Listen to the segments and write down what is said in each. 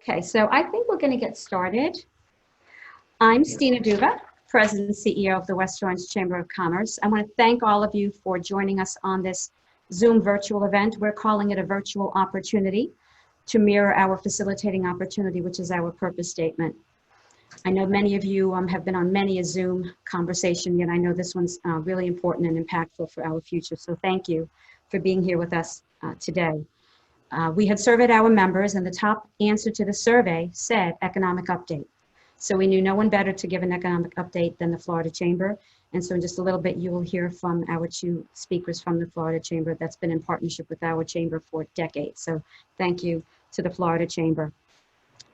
Okay, so I think we're going to get started. I'm Stina Duva, President and CEO of the West Orange Chamber of Commerce. I want to thank all of you for joining us on this Zoom virtual event. We're calling it a virtual opportunity to mirror our facilitating opportunity, which is our purpose statement. I know many of you have been on many a Zoom conversation, yet I know this one's really important and impactful for our future. So thank you for being here with us today. We had surveyed our members, and the top answer to the survey said economic update. So we knew no one better to give an economic update than the Florida Chamber. And so in just a little bit, you will hear from our two speakers from the Florida Chamber that's been in partnership with our chamber for decades. So thank you to the Florida Chamber.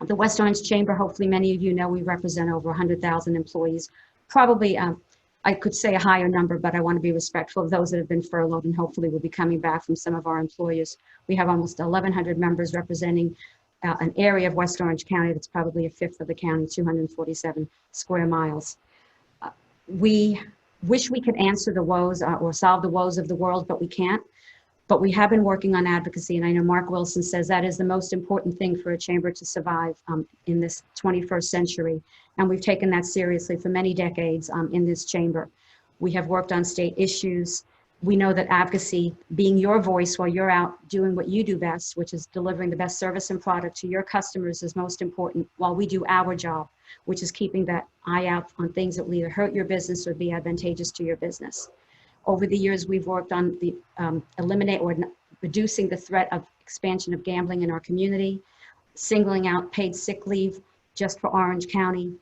The West Orange Chamber, hopefully many of you know, we represent over 100,000 employees. Probably, I could say a higher number, but I want to be respectful of those that have been furloughed and hopefully will be coming back from some of our employers. We have almost 1,100 members representing an area of West Orange County that's probably a fifth of the county, 247 square miles. We wish we could answer the woes or solve the woes of the world, but we can't. But we have been working on advocacy, and I know Mark Wilson says that is the most important thing for a chamber to survive in this 21st century. And we've taken that seriously for many decades in this chamber. We have worked on state issues. We know that advocacy, being your voice while you're out doing what you do best, which is delivering the best service and product to your customers, is most important while we do our job, which is keeping that eye out on things that will either hurt your business or be advantageous to your business. Over the years, we've worked on the reducing the threat of expansion of gambling in our community, singling out paid sick leave just for Orange County.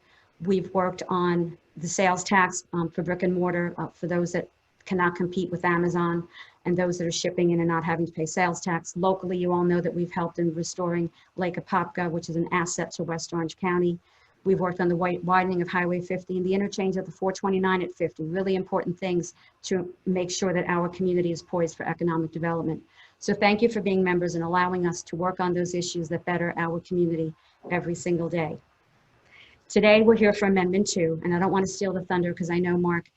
We've worked on the sales tax for brick and mortar for those that cannot compete with Amazon and those that are shipping in and not having to pay sales tax. Locally, you all know that we've helped in restoring Lake Apopka, which is an asset to West Orange County. We've worked on the widening of Highway 50 and the interchange of the 429 at 50, really important things to make sure that our community is poised for economic development. So thank you for being members and allowing us to work on those issues that better our community every single day. Today, we're here for Amendment 2, and I don't want to steal the thunder because I know Mark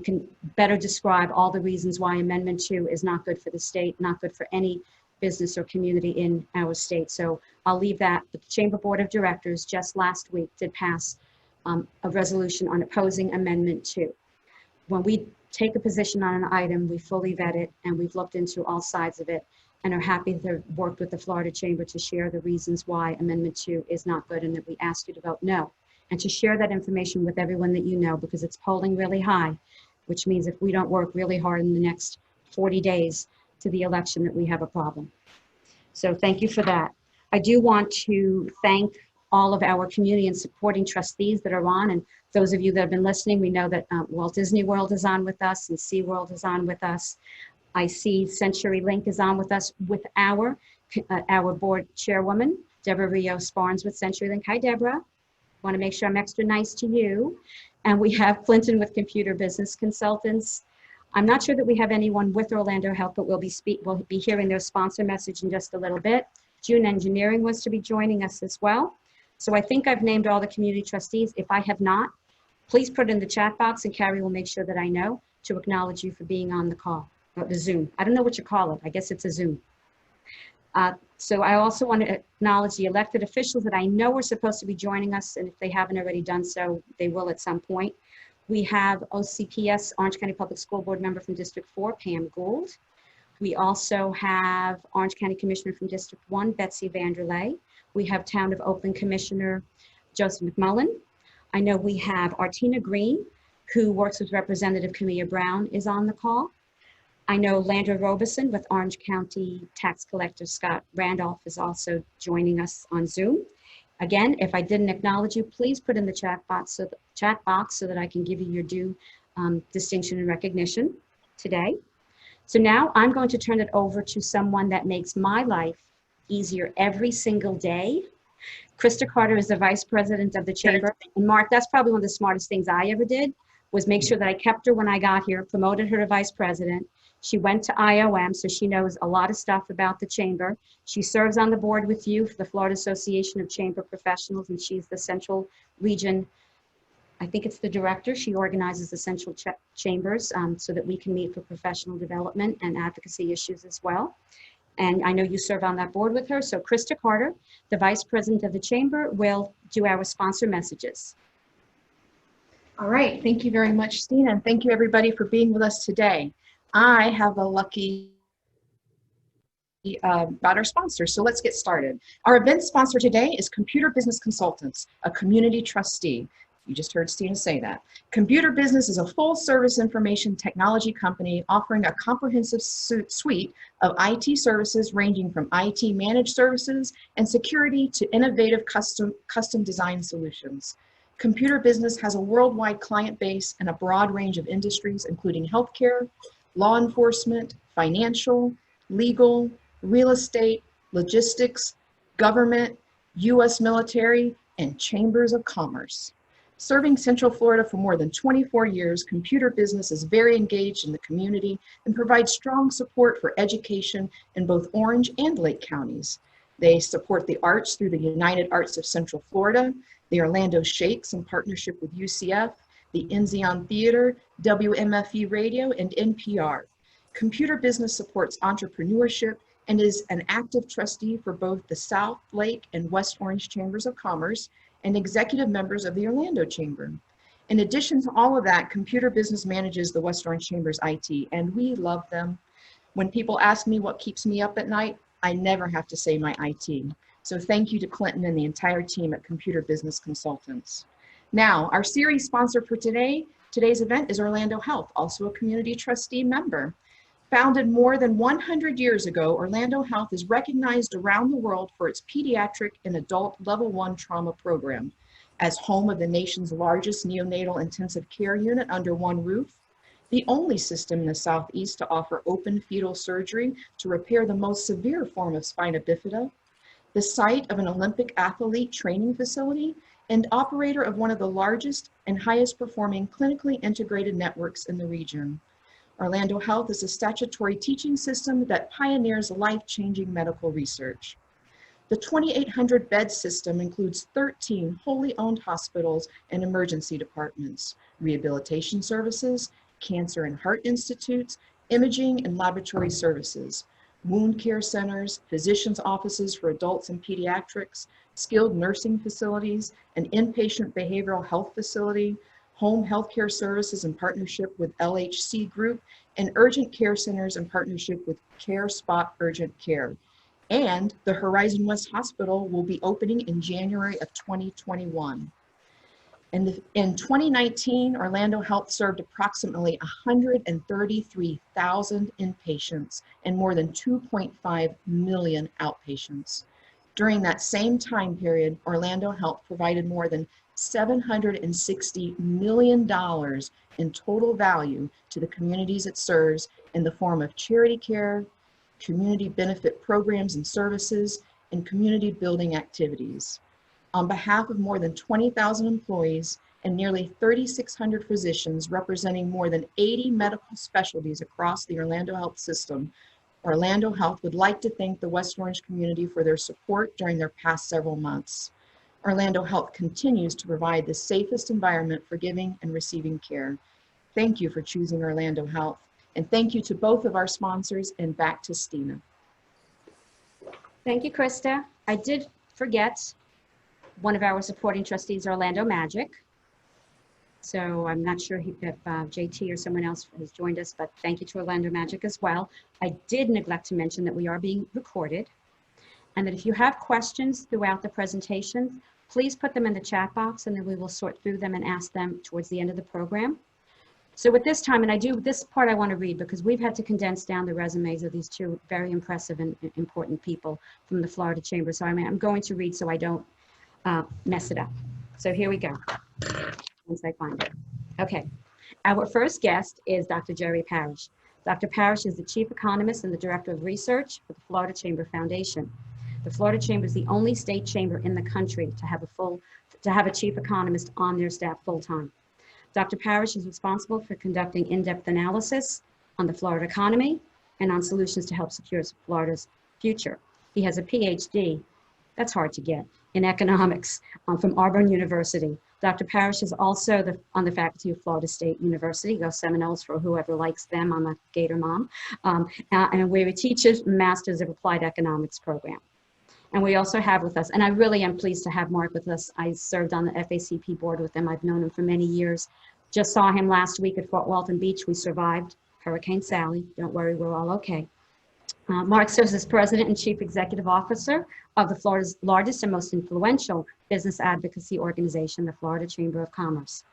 can better describe all the reasons why Amendment 2 is not good for the state, not good for any business or community in our state. So I'll leave that. The Chamber Board of Directors just last week did pass a resolution on opposing Amendment 2. When we take a position on an item, we fully vet it, and we've looked into all sides of it and are happy to have worked with the Florida Chamber to share the reasons why Amendment 2 is not good and that we ask you to vote no, and to share that information with everyone that you know, because it's polling really high, which means if we don't work really hard in the next 40 days to the election, that we have a problem. So thank you for that. I do want to thank all of our community and supporting trustees that are on, and those of you that have been listening, we know that Walt Disney World is on with us and SeaWorld is on with us. I see CenturyLink is on with us with our board chairwoman, Deborah Rios-Barnes with CenturyLink. Hi, Deborah. Want to make sure I'm extra nice to you. And we have Clinton with Computer Business Consultants. I'm not sure that we have anyone with Orlando Health, but we'll be hearing their sponsor message in just a little bit. June Engineering was to be joining us as well. So I think I've named all the community trustees. If I have not, please put it in the chat box and Carrie will make sure that I know to acknowledge you for being on the call, or the Zoom. I don't know what you call it. I guess it's a Zoom. So I also want to acknowledge the elected officials that I know are supposed to be joining us, and if they haven't already done so, they will at some point. We have OCPS, Orange County Public School Board member from District 4, Pam Gould. We also have Orange County Commissioner from District 1, Betsy Vanderlei. We have Town of Oakland Commissioner Joseph McMullen. I know we have Artina Green, who works with Representative Camilla Brown, is on the call. I know Landra Robeson with Orange County Tax Collector Scott Randolph is also joining us on Zoom. Again, if I didn't acknowledge you, please put in the chat box so that I can give you your due distinction and recognition today. So now I'm going to turn it over to someone that makes my life easier every single day. Krista Carter is the Vice President of the Chamber. And Mark, that's probably one of the smartest things I ever did, was make sure that I kept her when I got here, promoted her to Vice President. She went to IOM, so she knows a lot of stuff about the Chamber. She serves on the board with you for the Florida Association of Chamber Professionals, and she's the Central Region, I think it's the director. She organizes the Central Chambers so that we can meet for professional development and advocacy issues as well. And I know you serve on that board with her. So Krista Carter, the Vice President of the Chamber, will do our sponsor messages. All right, thank you very much, Stina, and thank you everybody for being with us today. I have a lucky about our sponsors, so let's get started. Our event sponsor today is Computer Business Consultants, a community trustee. You just heard Stina say that. Computer Business is a full-service information technology company offering a comprehensive suite of IT services ranging from IT managed services and security to innovative custom design solutions. Computer Business has a worldwide client base and a broad range of industries, including healthcare, law enforcement, financial, legal, real estate, logistics, government, U.S. military, and chambers of commerce. Serving Central Florida for more than 24 years, Computer Business is very engaged in the community and provides strong support for education in both Orange and Lake counties. They support the arts through the United Arts of Central Florida, the Orlando Shakes in partnership with UCF, the Enzion Theater, WMFE Radio, and NPR. Computer Business supports entrepreneurship and is an active trustee for both the South Lake and West Orange Chambers of Commerce and executive members of the Orlando Chamber. In addition to all of that, Computer Business manages the West Orange Chamber's IT, and we love them. When people ask me what keeps me up at night, I never have to say my IT. So thank you to Clinton and the entire team at Computer Business Consultants. Now, our series sponsor for today's event is Orlando Health, also a community trustee member. Founded more than 100 years ago, Orlando Health is recognized around the world for its pediatric and adult level 1 trauma program. As home of the nation's largest neonatal intensive care unit under one roof, the only system in the Southeast to offer open fetal surgery to repair the most severe form of spina bifida, the site of an Olympic athlete training facility, and operator of one of the largest and highest performing clinically integrated networks in the region. Orlando Health is a statutory teaching system that pioneers life-changing medical research. The 2,800-bed system includes 13 wholly owned hospitals and emergency departments, rehabilitation services, cancer and heart institutes, imaging and laboratory services, wound care centers, physicians' offices for adults and pediatrics, skilled nursing facilities, an inpatient behavioral health facility, home healthcare services in partnership with LHC Group, and urgent care centers in partnership with Care Spot Urgent Care. And the Horizon West Hospital will be opening in January of 2021. And in 2019, Orlando Health served approximately 133,000 inpatients and more than 2.5 million outpatients. During that same time period, Orlando Health provided more than $760 million in total value to the communities it serves in the form of charity care, community benefit programs and services, and community building activities. On behalf of more than 20,000 employees and nearly 3,600 physicians representing more than 80 medical specialties across the Orlando Health system, Orlando Health would like to thank the West Orange community for their support during their past several months. Orlando Health continues to provide the safest environment for giving and receiving care. Thank you for choosing Orlando Health, and thank you to both of our sponsors, and back to Stina. Thank you, Krista. I did forget one of our supporting trustees, Orlando Magic. So I'm not sure if JT or someone else has joined us, but thank you to Orlando Magic as well. I did neglect to mention that we are being recorded, and that if you have questions throughout the presentation, please put them in the chat box, and then we will sort through them and ask them towards the end of the program. So at this time, and this part I want to read because we've had to condense down the resumes of these two very impressive and important people from the Florida Chamber. So I'm going to read so I don't mess it up. So here we go, once I find it. Okay, our first guest is Dr. Jerry Parrish. Dr. Parrish is the Chief Economist and the Director of Research for the Florida Chamber Foundation. The Florida Chamber is the only state chamber in the country to have a chief economist on their staff full-time. Dr. Parrish is responsible for conducting in-depth analysis on the Florida economy and on solutions to help secure Florida's future. He has a PhD, that's hard to get, in economics from Auburn University, Dr. Parrish is also on the faculty of Florida State University. Go Seminoles for whoever likes them. I'm a Gator mom. And where he teaches Masters of Applied Economics program. And we also have with us, and I really am pleased to have Mark with us. I served on the FACP board with him. I've known him for many years. Just saw him last week at Fort Walton Beach. We survived Hurricane Sally. Don't worry, we're all okay. Mark serves as President and Chief Executive Officer of the Florida's largest and most influential business advocacy organization, the Florida Chamber of Commerce.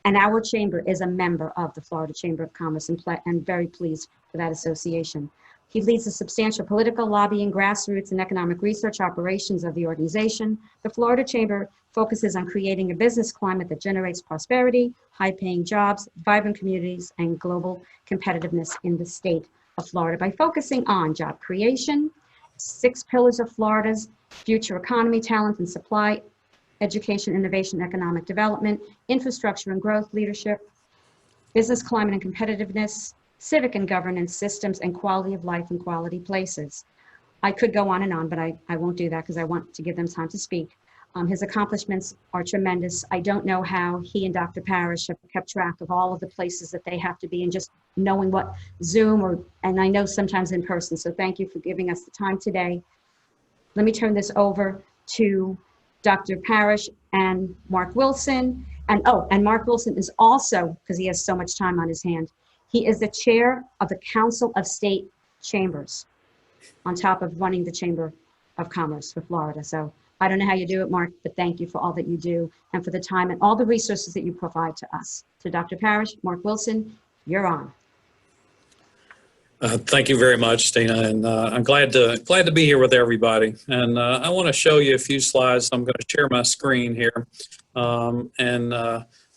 And our chamber is a member of the Florida Chamber of Commerce and very pleased for that association. He leads the substantial political lobbying, grassroots, and economic research operations of the organization. The Florida Chamber focuses on creating a business climate that generates prosperity, high-paying jobs, vibrant communities, and global competitiveness in the state of Florida by focusing on job creation, 6 pillars of Florida's future economy, talent and supply, education, innovation, economic development, infrastructure and growth, leadership, business climate and competitiveness, civic and governance systems, and quality of life and quality places. I could go on and on, but I won't do that because I want to give them time to speak. His accomplishments are tremendous. I don't know how he and Dr. Parrish have kept track of all of the places that they have to be and just knowing what Zoom and I know sometimes in person. So thank you for giving us the time today. Let me turn this over to Dr. Parrish and Mark Wilson. And Mark Wilson is also, because he has so much time on his hand, he is the chair of the Council of State Chambers, on top of running the Chamber of Commerce for Florida. So I don't know how you do it, Mark, but thank you for all that you do and for the time and all the resources that you provide to us. So Dr. Parrish, Mark Wilson, you're on. Thank you very much, Tina, and I'm glad to be here with everybody. And I want to show you a few slides. I'm going to share my screen here,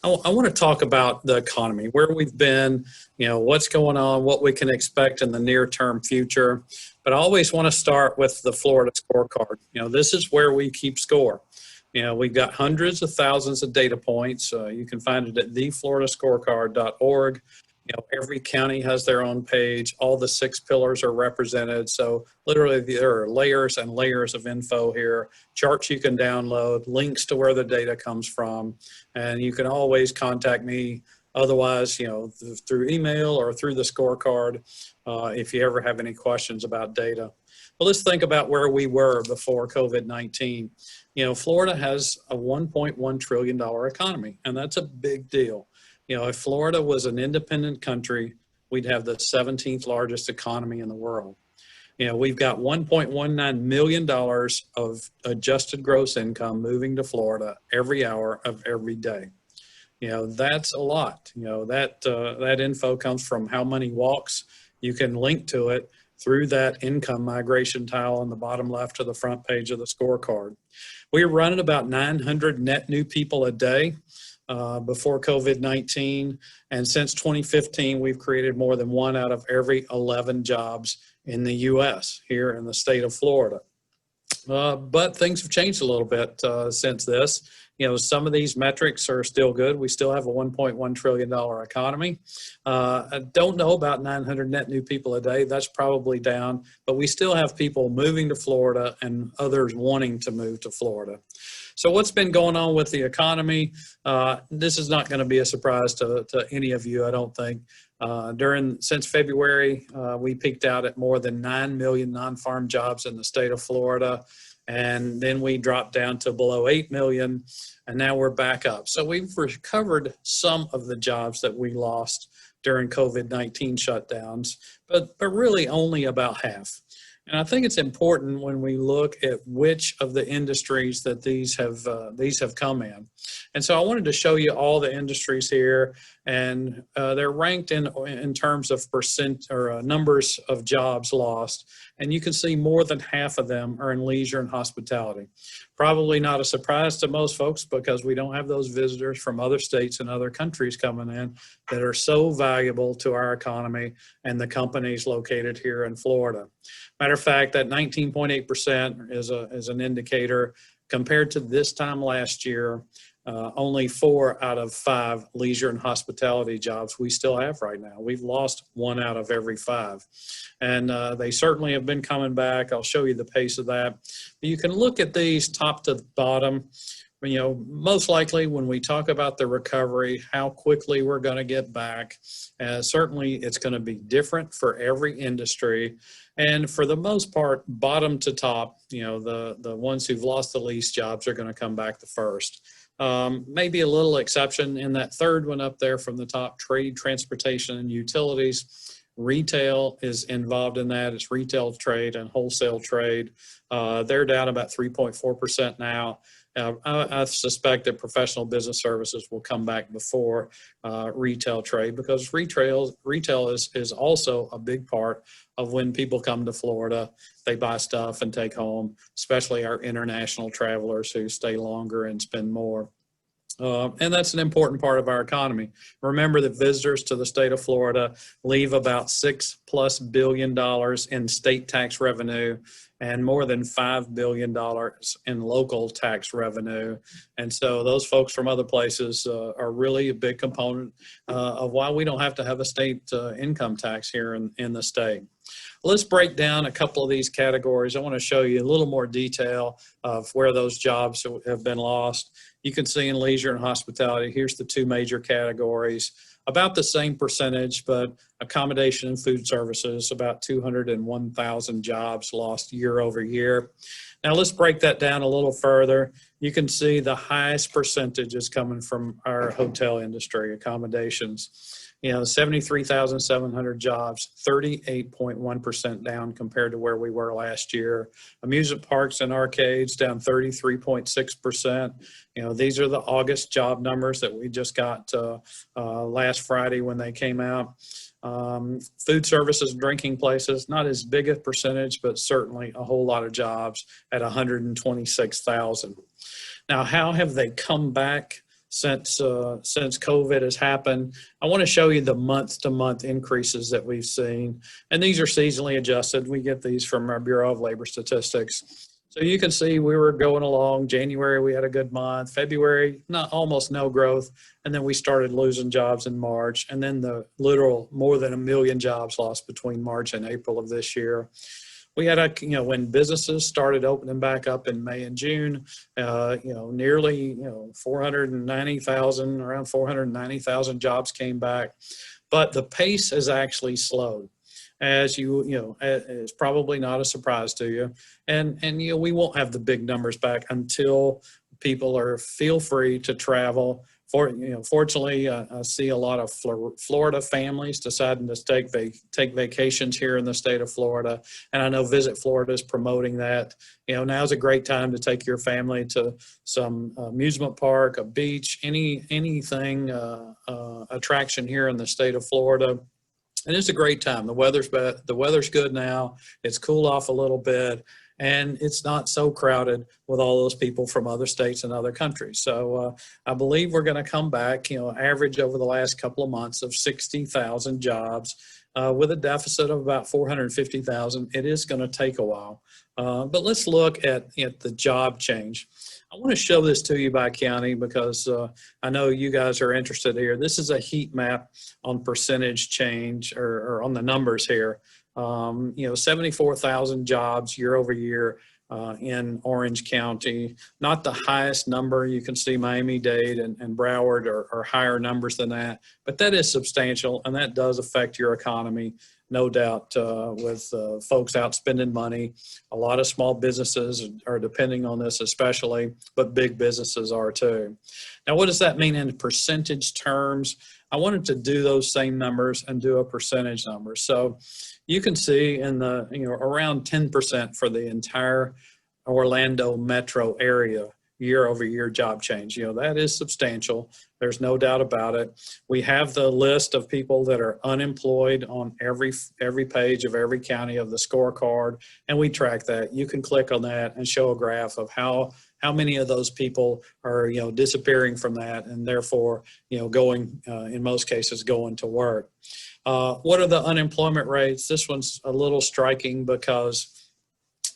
I want to talk about the economy, where we've been, what's going on, what we can expect in the near-term future. But I always want to start with the Florida scorecard. This is where we keep score. We've got hundreds of thousands of data points. You can find it at thefloridascorecard.org. Every county has their own page. All the 6 pillars are represented. So literally there are layers and layers of info here, charts you can download, links to where the data comes from. And you can always contact me otherwise, through email or through the scorecard if you ever have any questions about data. But let's think about where we were before COVID-19. Florida has a $1.1 trillion economy, and that's a big deal. If Florida was an independent country, we'd have the 17th largest economy in the world. We've got $1.19 million of adjusted gross income moving to Florida every hour of every day. That's a lot. That info comes from how many walks. You can link to it through that income migration tile on the bottom left of the front page of the scorecard. We're running about 900 net new people a day. Before COVID-19, and since 2015, we've created more than 1 out of every 11 jobs in the U.S. here in the state of Florida. But things have changed a little bit since this. Some of these metrics are still good. We still have a $1.1 trillion economy. I don't know about 900 net new people a day. That's probably down, but we still have people moving to Florida and others wanting to move to Florida. So what's been going on with the economy? This is not going to be a surprise to any of you, I don't think. Since February, we peaked out at more than 9 million non-farm jobs in the state of Florida. And then we dropped down to below 8 million, and now we're back up. So we've recovered some of the jobs that we lost during COVID-19 shutdowns, but really only about half. And I think it's important when we look at which of the industries that these have come in. And so I wanted to show you all the industries here, and they're ranked in terms of percent or numbers of jobs lost. And you can see more than half of them are in leisure and hospitality. Probably not a surprise to most folks because we don't have those visitors from other states and other countries coming in that are so valuable to our economy and the companies located here in Florida. Matter of fact, that 19.8% is an indicator. Compared to this time last year, only 4 out of 5 leisure and hospitality jobs we still have right now. We've lost 1 out of every 5. And they certainly have been coming back. I'll show you the pace of that. But you can look at these top to bottom. most likely when we talk about the recovery, how quickly we're going to get back, certainly it's going to be different for every industry. And for the most part, bottom to top, the ones who've lost the least jobs are going to come back the first. Maybe a little exception in that third one up there from the top, trade, transportation, and utilities. Retail is involved in that. It's retail trade and wholesale trade. They're down about 3.4% now. I suspect that professional business services will come back before retail trade, because retail is also a big part of when people come to Florida. They buy stuff and take home, especially our international travelers who stay longer and spend more. And that's an important part of our economy. Remember that visitors to the state of Florida leave about $6+ billion in state tax revenue and more than $5 billion in local tax revenue. And so those folks from other places are really a big component of why we don't have to have a state income tax here in the state. Let's break down a couple of these categories. I want to show you a little more detail of where those jobs have been lost. You can see in leisure and hospitality, here's the two major categories. About the same percentage, but accommodation and food services, about 201,000 jobs lost year over year. Now let's break that down a little further. You can see the highest percentage is coming from our hotel industry, accommodations. 73,700 jobs, 38.1% down compared to where we were last year. Amusement parks and arcades down 33.6%. These are the August job numbers that we just got last Friday when they came out. Food services and drinking places, not as big a percentage, but certainly a whole lot of jobs at 126,000. Now, how have they come back since COVID has happened? I want to show you the month-to-month increases that we've seen. And these are seasonally adjusted. We get these from our Bureau of Labor Statistics. So you can see we were going along. January, we had a good month. February, almost no growth. And then we started losing jobs in March. And then the literal more than 1 million jobs lost between March and April of this year. We had when businesses started opening back up in May and June, nearly, 490,000, around 490,000 jobs came back, but the pace has actually slowed. As it's probably not a surprise to you. And we won't have the big numbers back until people feel free to travel. Fortunately, I see a lot of Florida families deciding to take vacations here in the state of Florida. And I know Visit Florida is promoting that. Now's a great time to take your family to some amusement park, a beach, anything attraction here in the state of Florida. And it's a great time. The weather's good now. It's cooled off a little bit, and it's not so crowded with all those people from other states and other countries. So I believe we're going to come back, average over the last couple of months of 60,000 jobs with a deficit of about 450,000. It is going to take a while. But let's look at the job change. I want to show this to you by county because I know you guys are interested here. This is a heat map on percentage change or on the numbers here. 74,000 jobs year over year in Orange County. Not the highest number. You can see Miami-Dade and Broward are higher numbers than that, but that is substantial, and that does affect your economy. No doubt with folks out spending money. A lot of small businesses are depending on this especially, but big businesses are too. Now, what does that mean in percentage terms? I wanted to do those same numbers and do a percentage number. So you can see in the, around 10% for the entire Orlando metro area year over year job change. That is substantial. There's no doubt about it. We have the list of people that are unemployed on every page of every county of the scorecard, and we track that. You can click on that and show a graph of how many of those people are, disappearing from that and therefore, going, in most cases, going to work. What are the unemployment rates? This one's a little striking because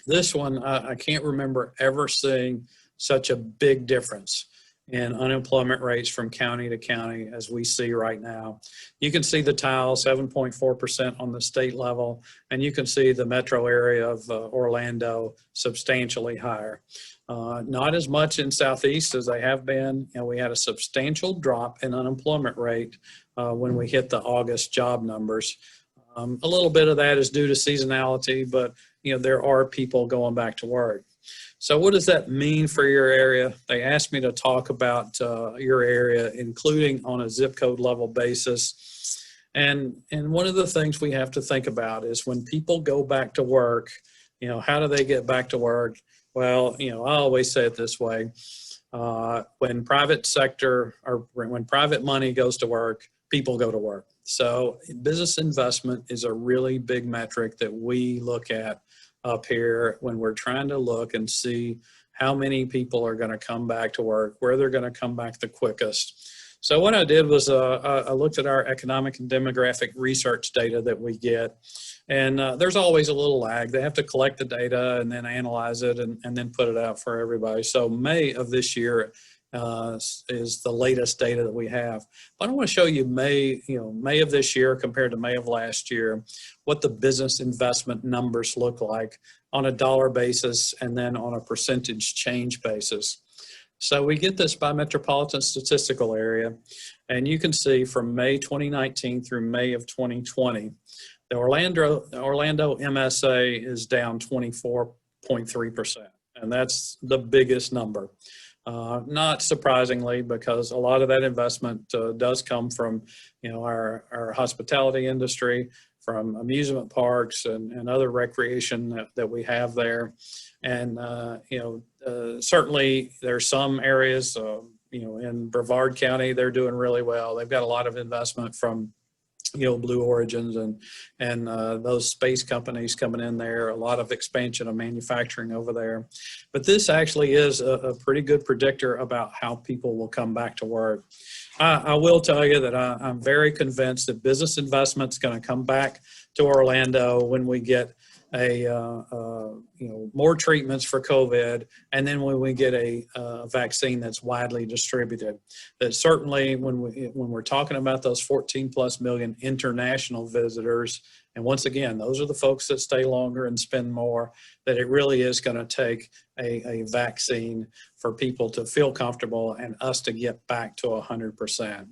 this one, I can't remember ever seeing such a big difference. in unemployment rates from county to county as we see right now. You can see the tile, 7.4% on the state level, and you can see the metro area of Orlando substantially higher. Not as much in Southeast as they have been, and we had a substantial drop in unemployment rate when we hit the August job numbers. A little bit of that is due to seasonality, but there are people going back to work. So what does that mean for your area? They asked me to talk about your area, including on a zip code level basis. And one of the things we have to think about is when people go back to work, how do they get back to work? Well, I always say it this way. When private sector or when private money goes to work, people go to work. So business investment is a really big metric that we look at up here when we're trying to look and see how many people are going to come back to work, where they're going to come back the quickest. So what I did was I looked at our economic and demographic research data that we get, and there's always a little lag. They have to collect the data and then analyze it and then put it out for everybody. So May of this year is the latest data that we have. But I want to show you May of this year compared to May of last year, what the business investment numbers look like on a dollar basis and then on a percentage change basis. So we get this by metropolitan statistical area, and you can see from May 2019 through May of 2020, the Orlando MSA is down 24.3%, and that's the biggest number. Not surprisingly, because a lot of that investment does come from, our hospitality industry, from amusement parks and other recreation that we have there. And, certainly there's some areas, in Brevard County, they're doing really well. They've got a lot of investment from Blue Origins and those space companies coming in there, a lot of expansion of manufacturing over there. But this actually is a pretty good predictor about how people will come back to work. I will tell you that I'm very convinced that business investment is going to come back to Orlando when we get more treatments for COVID, and then when we get a vaccine that's widely distributed. That certainly when we're talking about those 14 plus million international visitors, and once again, those are the folks that stay longer and spend more, that it really is going to take a vaccine for people to feel comfortable and us to get back to 100%.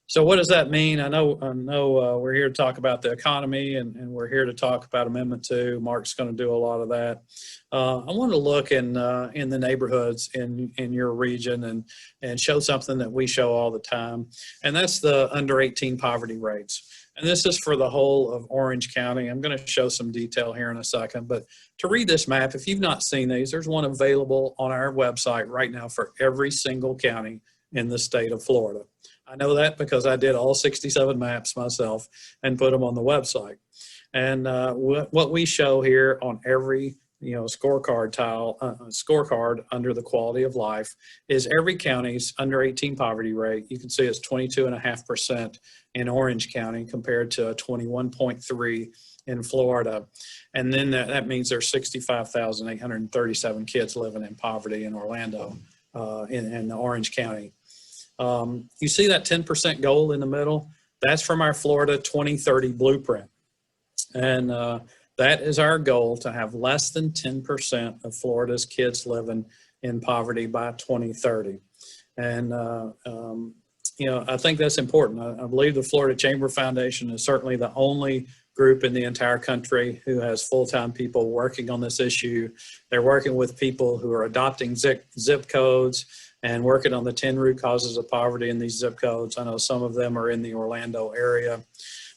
So what does that mean? I know we're here to talk about the economy, and we're here to talk about Amendment 2. Mark's going to do a lot of that. I want to look in the neighborhoods in your region and show something that we show all the time, and that's the under 18 poverty rates. And this is for the whole of Orange County. I'm going to show some detail here in a second, but to read this map, if you've not seen these, there's one available on our website right now for every single county in the state of Florida. I know that because I did all 67 maps myself and put them on the website. And what we show here on every scorecard under the quality of life is every county's under 18 poverty rate. You can see it's 22.5% in Orange County compared to 21.3 in Florida. And then that means there's 65,837 kids living in poverty in Orlando, in Orange County. You see that 10% goal in the middle? That's from our Florida 2030 blueprint. And that is our goal, to have less than 10% of Florida's kids living in poverty by 2030. And, I think that's important. I believe the Florida Chamber Foundation is certainly the only group in the entire country who has full-time people working on this issue. They're working with people who are adopting zip codes and working on the 10 root causes of poverty in these zip codes. I know some of them are in the Orlando area.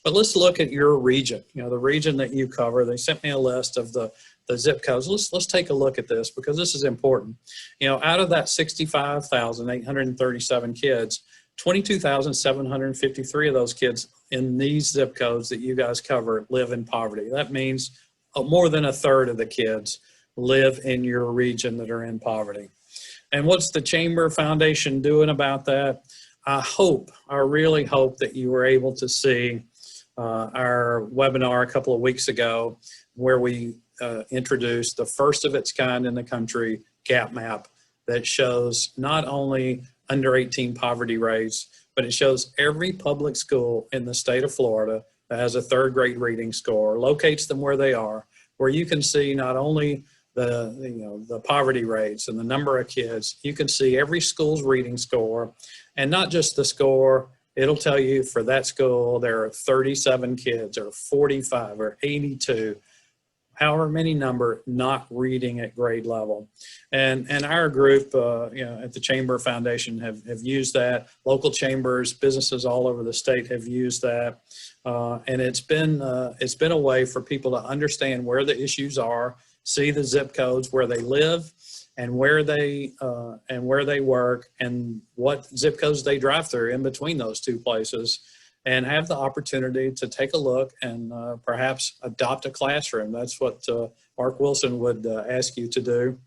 But let's look at your region, the region that you cover. They sent me a list of the zip codes. Let's take a look at this because this is important. Out of that 65,837 kids, 22,753 of those kids in these zip codes that you guys cover live in poverty. That means more than a third of the kids live in your region that are in poverty. And what's the Chamber Foundation doing about that? I really hope that you were able to see our webinar a couple of weeks ago where we introduced the first of its kind in the country gap map that shows not only under 18 poverty rates, but it shows every public school in the state of Florida that has a third grade reading score, locates them where they are, where you can see not only the poverty rates and the number of kids, you can see every school's reading score, and not just the score. It'll tell you for that school there are 37 kids or 45 or 82, however many number, not reading at grade level. And our group at the Chamber Foundation have used that. Local chambers, businesses all over the state have used that. And it's been a way for people to understand where the issues are, see the zip codes where they live and where they work and what zip codes they drive through in between those two places, and have the opportunity to take a look and perhaps adopt a classroom. That's what Mark Wilson would ask you to do.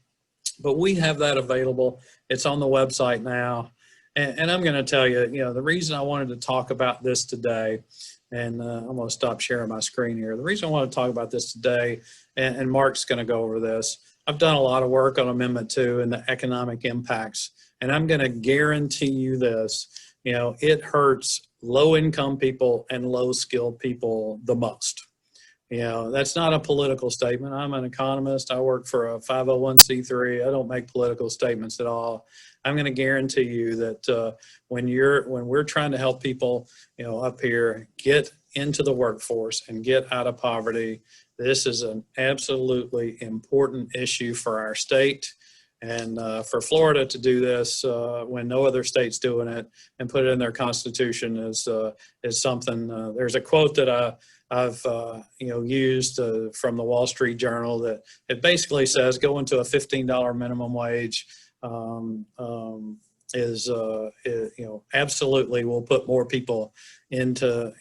But we have that available. It's on the website now. And I'm going to tell you, the reason I wanted to talk about this today, and I'm going to stop sharing my screen here. The reason I want to talk about this today, and Mark's going to go over this, I've done a lot of work on Amendment 2 and the economic impacts, and I'm going to guarantee you this, it hurts low-income people and low-skilled people the most. That's not a political statement. I'm an economist. I work for a 501c3. I don't make political statements at all. I'm going to guarantee you that when we're trying to help people, up here get into the workforce and get out of poverty, this is an absolutely important issue for our state. And for Florida to do this when no other state's doing it and put it in their constitution is something. There's a quote that I've used from the Wall Street Journal that it basically says going to a $15 minimum wage absolutely will put more people into,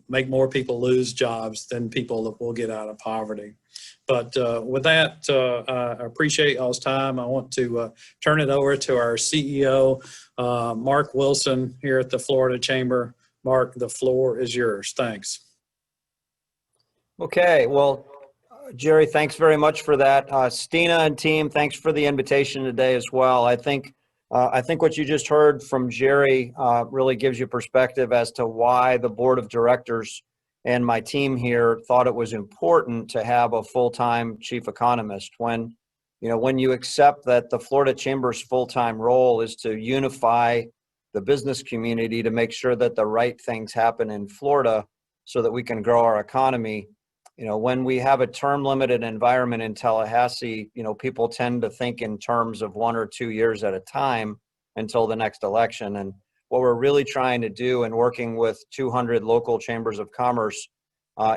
make more people lose jobs than people that will get out of poverty. But with that, I appreciate y'all's time. I want to turn it over to our CEO, Mark Wilson, here at the Florida Chamber. Mark, the floor is yours. Thanks. Okay, well, Jerry, thanks very much for that. Stina and team, thanks for the invitation today as well. I think what you just heard from Jerry really gives you perspective as to why the board of directors and my team here thought it was important to have a full-time chief economist. When you accept that the Florida Chamber's full-time role is to unify the business community to make sure that the right things happen in Florida so that we can grow our economy. When we have a term-limited environment in Tallahassee, people tend to think in terms of 1 or 2 years at a time until the next election. And what we're really trying to do in working with 200 local chambers of commerce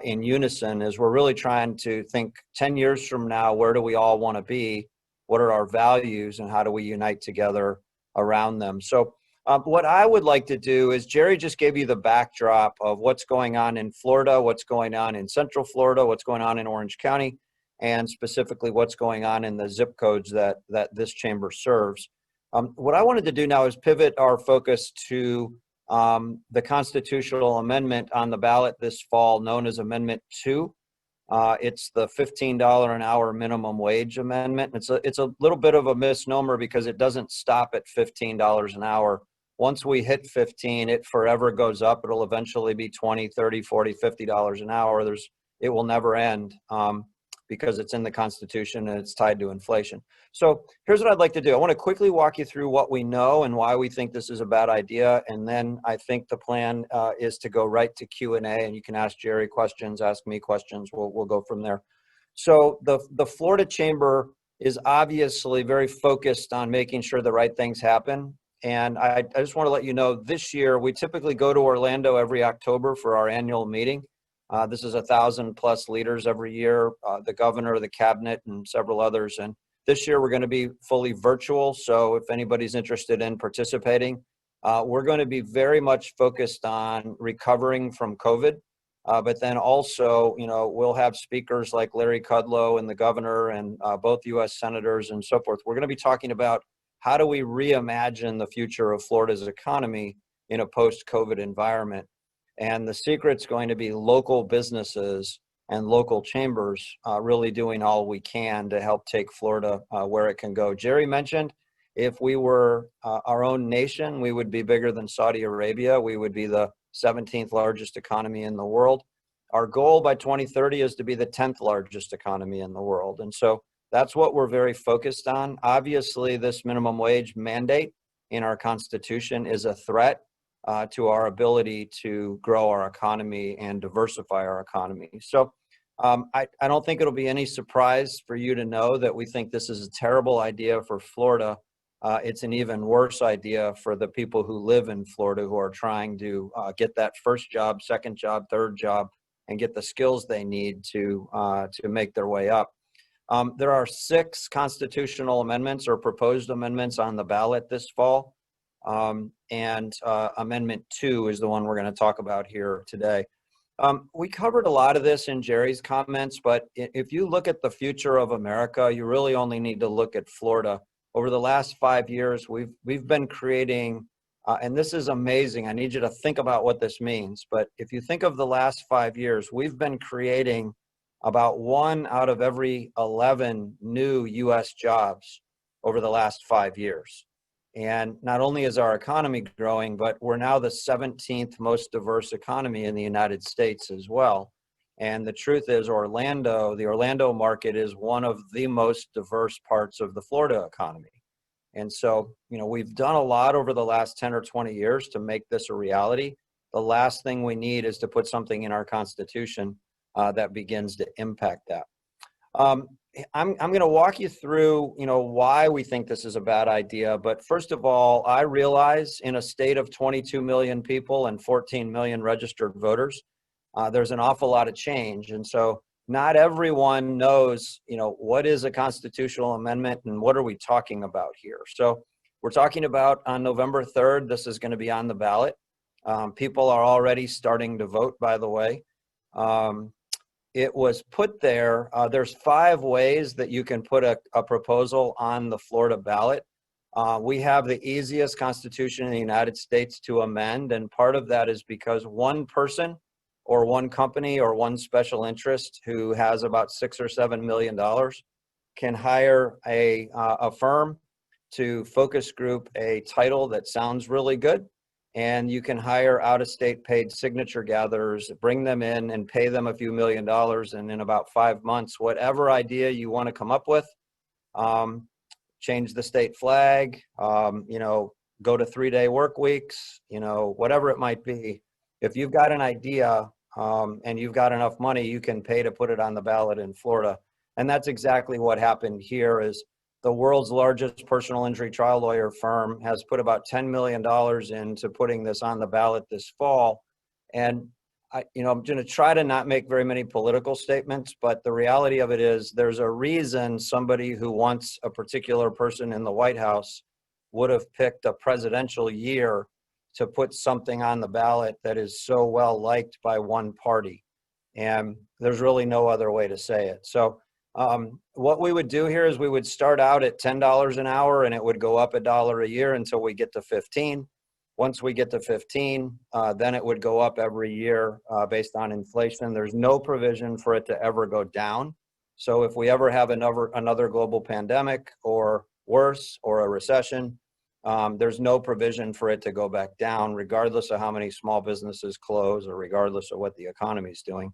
in unison is we're really trying to think 10 years from now, where do we all want to be? What are our values and how do we unite together around them? So what I would like to do is Jerry just gave you the backdrop of what's going on in Florida, what's going on in Central Florida, what's going on in Orange County, and specifically what's going on in the zip codes that this chamber serves. What I wanted to do now is pivot our focus to the constitutional amendment on the ballot this fall known as Amendment 2. It's the $15 an hour minimum wage amendment. It's a little bit of a misnomer because it doesn't stop at $15 an hour. Once we hit 15, it forever goes up. It'll eventually be $20, $30, $40, $50 an hour. It will never end because it's in the Constitution and it's tied to inflation. So here's what I'd like to do. I want to quickly walk you through what we know and why we think this is a bad idea. And then I think the plan is to go right to Q&A, and you can ask Jerry questions, ask me questions. We'll go from there. So the Florida Chamber is obviously very focused on making sure the right things happen. And I just want to let you know, this year, we typically go to Orlando every October for our annual meeting. This is 1,000+ leaders every year, the governor, the cabinet, and several others. And this year, we're going to be fully virtual. So if anybody's interested in participating, we're going to be very much focused on recovering from COVID. But then also, we'll have speakers like Larry Kudlow and the governor and both U.S. senators and so forth. We're going to be talking about how do we reimagine the future of Florida's economy in a post-COVID environment. And the secret's going to be local businesses and local chambers really doing all we can to help take Florida where it can go. Jerry mentioned If we were our own nation, we would be bigger than Saudi Arabia. We would be the 17th largest economy in the world. Our goal by 2030 is to be the 10th largest economy in the world. And so that's what we're very focused on. Obviously, this minimum wage mandate in our Constitution is a threat to our ability to grow our economy and diversify our economy. So I don't think it'll be any surprise for you to know that we think this is a terrible idea for Florida. It's an even worse idea for the people who live in Florida who are trying to get that first job, second job, third job, and get the skills they need to make their way up. There are 6 constitutional amendments or proposed amendments on the ballot this fall. And Amendment 2 is the one we're going to talk about here today. We covered a lot of this in Jerry's comments, but if you look at the future of America, you really only need to look at Florida. Over the last 5 years, we've been creating, and this is amazing. I need you to think about what this means. But if you think of the last 5 years, we've been creating about 1 out of every 11 new U.S. jobs over the last 5 years. And not only is our economy growing, but we're now the 17th most diverse economy in the United States as well. And the truth is the Orlando market is one of the most diverse parts of the Florida economy. And so, we've done a lot over the last 10 or 20 years to make this a reality. The last thing we need is to put something in our Constitution that begins to impact that. I'm going to walk you through, why we think this is a bad idea. But first of all, I realize in a state of 22 million people and 14 million registered voters, there's an awful lot of change. And so not everyone knows, what is a constitutional amendment and what are we talking about here? So we're talking about on November 3rd, this is going to be on the ballot. People are already starting to vote, by the way. It was put there. There's 5 ways that you can put a proposal on the Florida ballot. We have the easiest constitution in the United States to amend, and part of that is because one person or one company or one special interest who has about $6 or $7 million can hire a firm to focus group a title that sounds really good. And you can hire out-of-state paid signature gatherers, bring them in and pay them a few $1 million. And in about 5 months, whatever idea you want to come up with, change the state flag, go to 3-day work weeks, whatever it might be. If you've got an idea and you've got enough money, you can pay to put it on the ballot in Florida. And that's exactly what happened here. Is the world's largest personal injury trial lawyer firm has put about $10 million into putting this on the ballot this fall. And I'm going to try to not make very many political statements, but the reality of it is there's a reason somebody who wants a particular person in the White House would have picked a presidential year to put something on the ballot that is so well liked by one party. And there's really no other way to say it. So what we would do here is we would start out at $10 an hour and it would go up $1 a year until we get to 15. Once we get to 15, then it would go up every year based on inflation. There's no provision for it to ever go down. So if we ever have another global pandemic or worse, or a recession, there's no provision for it to go back down, regardless of how many small businesses close or regardless of what the economy is doing.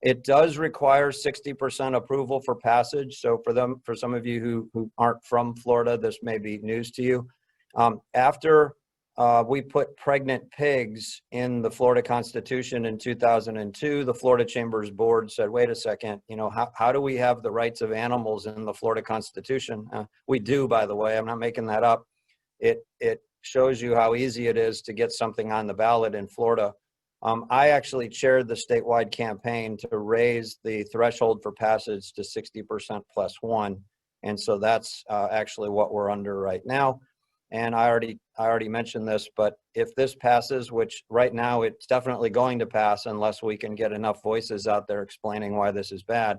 It does require 60% approval for passage. So for some of you who aren't from Florida, this may be news to you. After we put pregnant pigs in the Florida Constitution in 2002, the Florida Chamber's board said, wait a second, how do we have the rights of animals in the Florida Constitution? We do, by the way, I'm not making that up. It shows you how easy it is to get something on the ballot in Florida. I actually chaired the statewide campaign to raise the threshold for passage to 60% plus 1. And so that's actually what we're under right now. And I already mentioned this, but if this passes, which right now it's definitely going to pass unless we can get enough voices out there explaining why this is bad,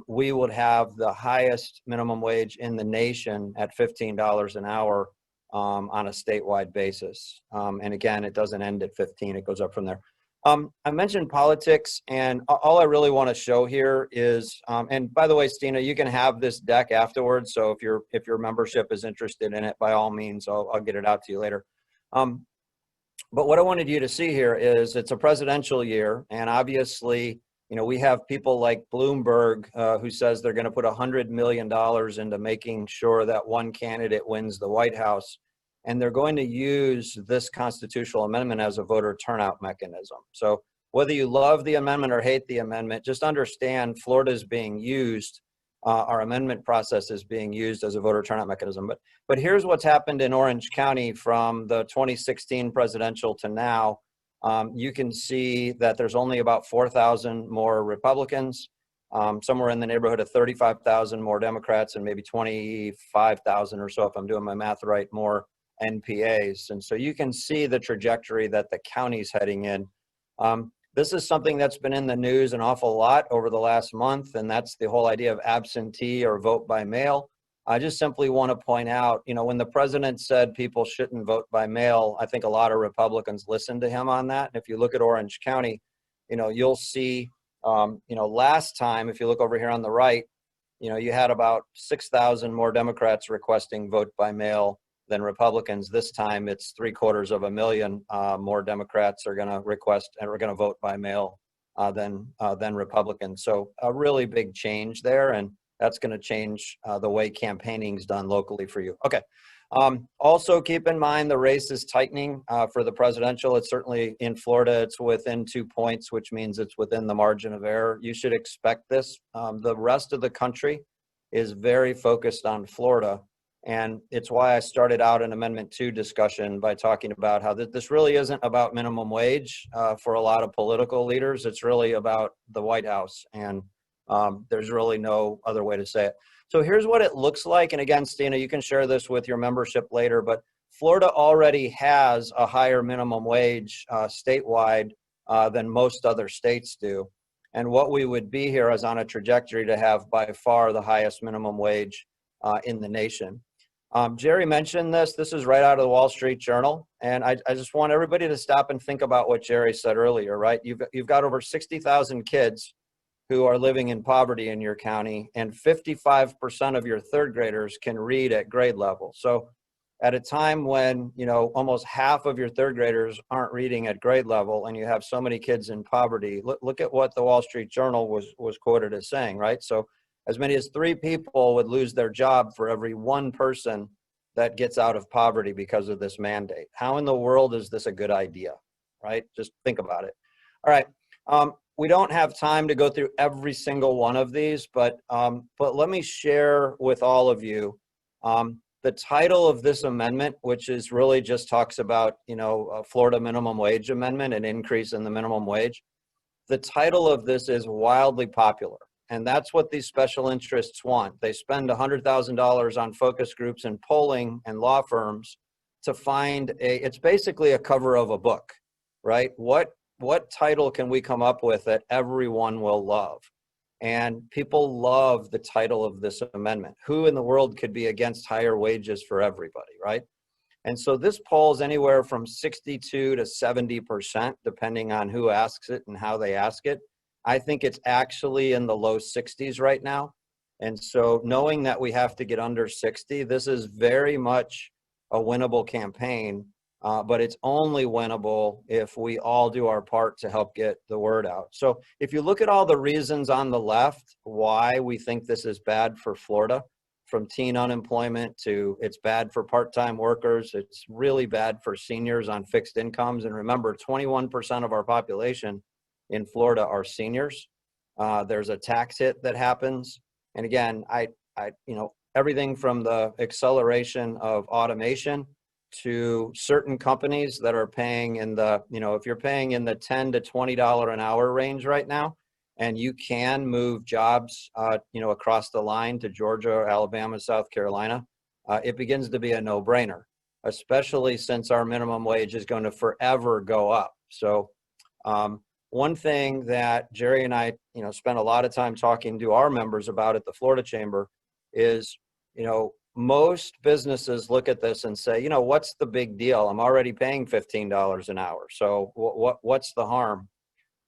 we would have the highest minimum wage in the nation at $15 an hour on a statewide basis. And again, it doesn't end at 15, it goes up from there. I mentioned politics, and all I really want to show here is, and by the way, Stina, you can have this deck afterwards. So if your membership is interested in it, by all means, I'll get it out to you later. But what I wanted you to see here is it's a presidential year, and obviously, we have people like Bloomberg who says they're going to put $100 million into making sure that one candidate wins the White House. And they're going to use this constitutional amendment as a voter turnout mechanism. So whether you love the amendment or hate the amendment, just understand Florida is being used, our amendment process is being used as a voter turnout mechanism. But here's what's happened in Orange County from the 2016 presidential to now. You can see that there's only about 4,000 more Republicans, somewhere in the neighborhood of 35,000 more Democrats, and maybe 25,000 or so, if I'm doing my math right, more NPAs. And so you can see the trajectory that the county's heading in. This is something that's been in the news an awful lot over the last month, and that's the whole idea of absentee or vote by mail. I just simply want to point out, when the president said people shouldn't vote by mail, I think a lot of Republicans listened to him on that. And if you look at Orange County, you'll see, last time, if you look over here on the right, you had about 6,000 more Democrats requesting vote by mail than Republicans. This time it's 750,000 more Democrats are going to request and are going to vote by mail than Republicans. So a really big change there, and that's going to change the way campaigning's done locally for you. Okay. Also keep in mind the race is tightening for the presidential. It's certainly in Florida, it's within 2 points, which means it's within the margin of error. You should expect this. The rest of the country is very focused on Florida. And it's why I started out an Amendment 2 discussion by talking about how this really isn't about minimum wage for a lot of political leaders. It's really about the White House, and there's really no other way to say it. So here's what it looks like. And again, Stina, you can share this with your membership later, but Florida already has a higher minimum wage statewide than most other states do. And what we would be here is on a trajectory to have by far the highest minimum wage in the nation. Jerry mentioned this. This is right out of the Wall Street Journal. And I just want everybody to stop and think about what Jerry said earlier, right? You've got over 60,000 kids who are living in poverty in your county, and 55% of your third graders can read at grade level. So at a time when, almost half of your third graders aren't reading at grade level and you have so many kids in poverty, look at what the Wall Street Journal was quoted as saying, right? So as many as 3 people would lose their job for every 1 person that gets out of poverty because of this mandate. How in the world is this a good idea, right? Just think about it. All right. We don't have time to go through every single one of these, but let me share with all of you the title of this amendment, which is really just talks about, a Florida minimum wage amendment, an increase in the minimum wage. The title of this is wildly popular. And that's what these special interests want. They spend $100,000 on focus groups and polling and law firms to find it's basically a cover of a book, right? What title can we come up with that everyone will love? And people love the title of this amendment. Who in the world could be against higher wages for everybody, right? And so this polls anywhere from 62 to 70%, depending on who asks it and how they ask it. I think it's actually in the low 60s right now. And so knowing that we have to get under 60, this is very much a winnable campaign, but it's only winnable if we all do our part to help get the word out. So if you look at all the reasons on the left why we think this is bad for Florida, from teen unemployment to it's bad for part-time workers, it's really bad for seniors on fixed incomes. And remember, 21% of our population in Florida are seniors. There's a tax hit that happens. And again, everything from the acceleration of automation to certain companies that are paying in the, if you're paying in the $10 to $20 an hour range right now, and you can move jobs, across the line to Georgia, Alabama, South Carolina, it begins to be a no-brainer, especially since our minimum wage is going to forever go up. So, one thing that Jerry and I, spent a lot of time talking to our members about at the Florida Chamber is, most businesses look at this and say, what's the big deal? I'm already paying $15 an hour. So what's the harm?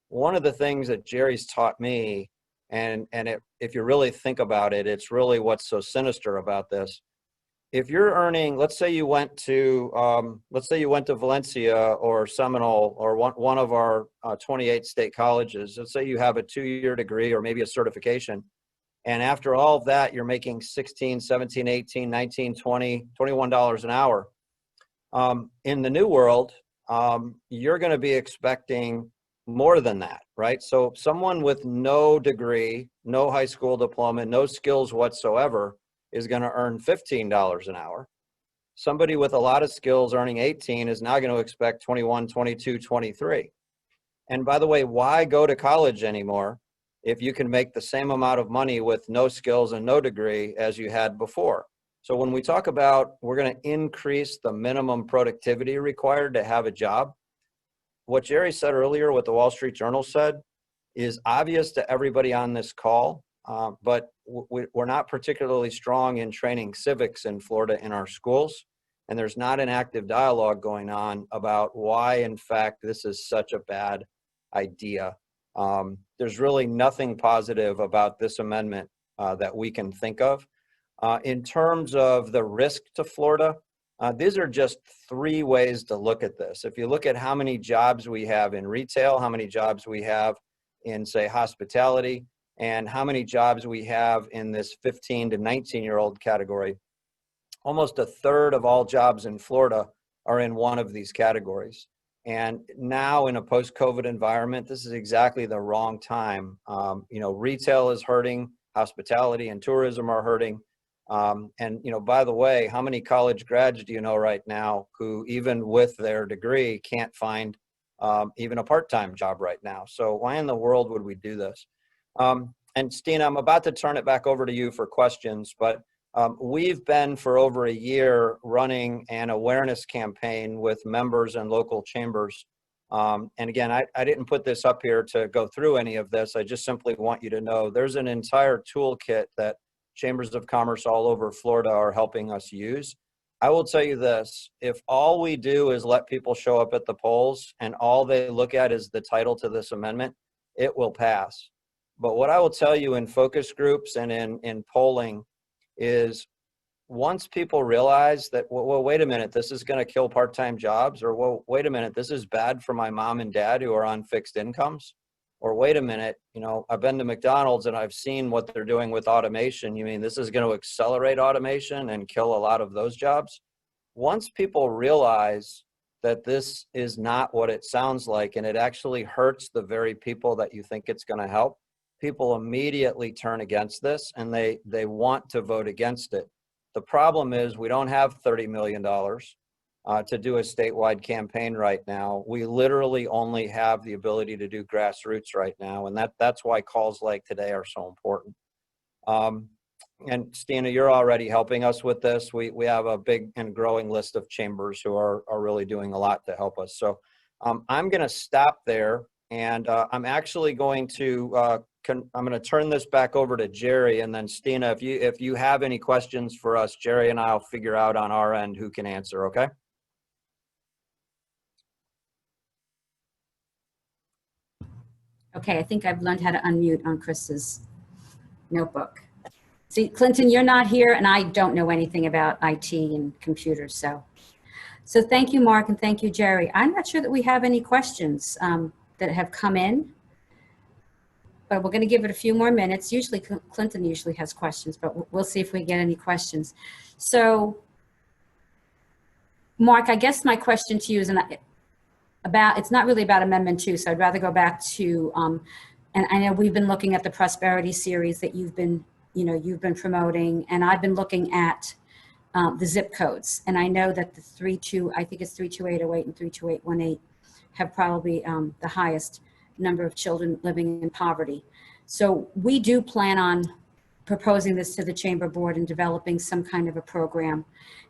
one of the things that Jerry's taught me, if you really think about it, it's really what's so sinister about this. If you're earning, let's say you went to Valencia or Seminole or one of our 28 state colleges. Let's say you have a 2-year degree or maybe a certification. And after all of that, you're making $16, $17, $18, $19, $20, $21 an hour. In the new world, you're going to be expecting more than that, right? So someone with no degree, no high school diploma, no skills whatsoever is going to earn $15 an hour. Somebody with a lot of skills earning 18 is now going to expect 21, 22, 23. And by the way, why go to college anymore if you can make the same amount of money with no skills and no degree as you had before? So when we talk about we're going to increase the minimum productivity required to have a job, what Jerry said earlier, what the Wall Street Journal said, is obvious to everybody on this call, but we're not particularly strong in training civics in Florida in our schools, and there's not an active dialogue going on about why, in fact, this is such a bad idea. There's really nothing positive about this amendment that we can think of. In terms of the risk to Florida, these are just 3 ways to look at this. If you look at how many jobs we have in retail, how many jobs we have in, say, hospitality, and how many jobs we have in this 15 to 19-year-old category, almost 1/3 of all jobs in Florida are in one of these categories. And now in a post-COVID environment, this is exactly the wrong time. Retail is hurting, hospitality and tourism are hurting. By the way, how many college grads do you know right now who, even with their degree, can't find even a part-time job right now? So why in the world would we do this? And Stina, I'm about to turn it back over to you for questions, but we've been for over a year running an awareness campaign with members and local chambers. And again, I didn't put this up here to go through any of this. I just simply want you to know there's an entire toolkit that chambers of commerce all over Florida are helping us use. I will tell you this, if all we do is let people show up at the polls and all they look at is the title to this amendment, it will pass. But what I will tell you in focus groups and in polling is once people realize that, well, wait a minute, this is going to kill part-time jobs, or, well, wait a minute, this is bad for my mom and dad who are on fixed incomes, or wait a minute, I've been to McDonald's and I've seen what they're doing with automation. You mean this is going to accelerate automation and kill a lot of those jobs? Once people realize that this is not what it sounds like and it actually hurts the very people that you think it's going to help, people immediately turn against this and they want to vote against it. The problem is we don't have $30 million to do a statewide campaign right now. We literally only have the ability to do grassroots right now, and that's why calls like today are so important. And Stina, you're already helping us with this. We have a big and growing list of chambers who are really doing a lot to help us. So I'm going to stop there, and I'm actually going to I'm going to turn this back over to Jerry, and then Stina, if you have any questions for us, Jerry and I'll figure out on our end who can answer. Okay. Okay, I think I've learned how to unmute on Chris's notebook. See, Clinton, you're not here, and I don't know anything about IT and computers, so thank you, Mark, and thank you, Jerry. I'm not sure that we have any questions that have come in, but we're going to give it a few more minutes. Usually, Clinton usually has questions, but we'll see if we get any questions. So, Mark, I guess my question to you is it's not really about Amendment 2, so I'd rather go back to, and I know we've been looking at the Prosperity Series that you've been promoting, and I've been looking at the zip codes, and I know that I think it's 32808 and 32818 have probably the highest number of children living in poverty. So we do plan on proposing this to the Chamber Board and developing some kind of a program,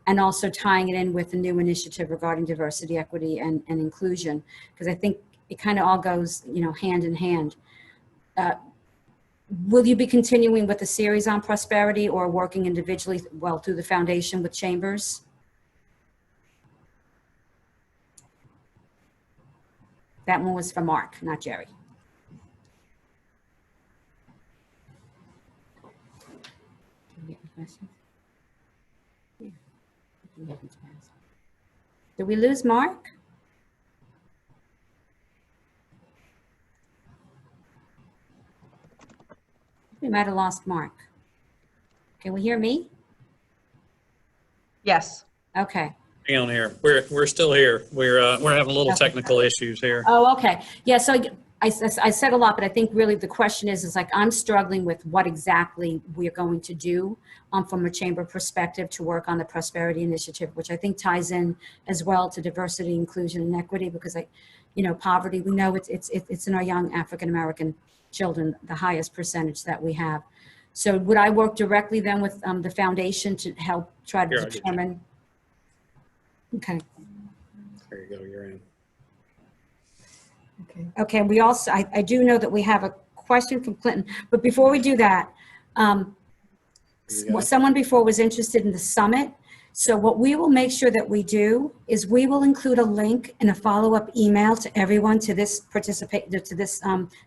and also tying it in with the new initiative regarding diversity, equity, and inclusion, because I think it kind of all goes, hand in hand. Will you be continuing with the series on prosperity or working individually, through the foundation with chambers? That one was for Mark, not Jerry. questions? Yeah. Did we lose Mark? We might have lost Mark. Can we hear me? Yes. Okay. Hang on here. We're still here. We're having a little technical issues here. Oh, okay. Yeah, so I said a lot, but I think really the question is like, I'm struggling with what exactly we're going to do from a chamber perspective to work on the Prosperity Initiative, which I think ties in as well to diversity, inclusion, and equity, because poverty, we know it's in our young African-American children, the highest percentage that we have. So would I work directly then with the foundation to help try to determine? Okay. There you go. You're in. Okay, we also, I do know that we have a question from Clinton, but before we do that, someone before was interested in the summit. So what we will make sure that we do is we will include a link and a follow-up email to everyone to this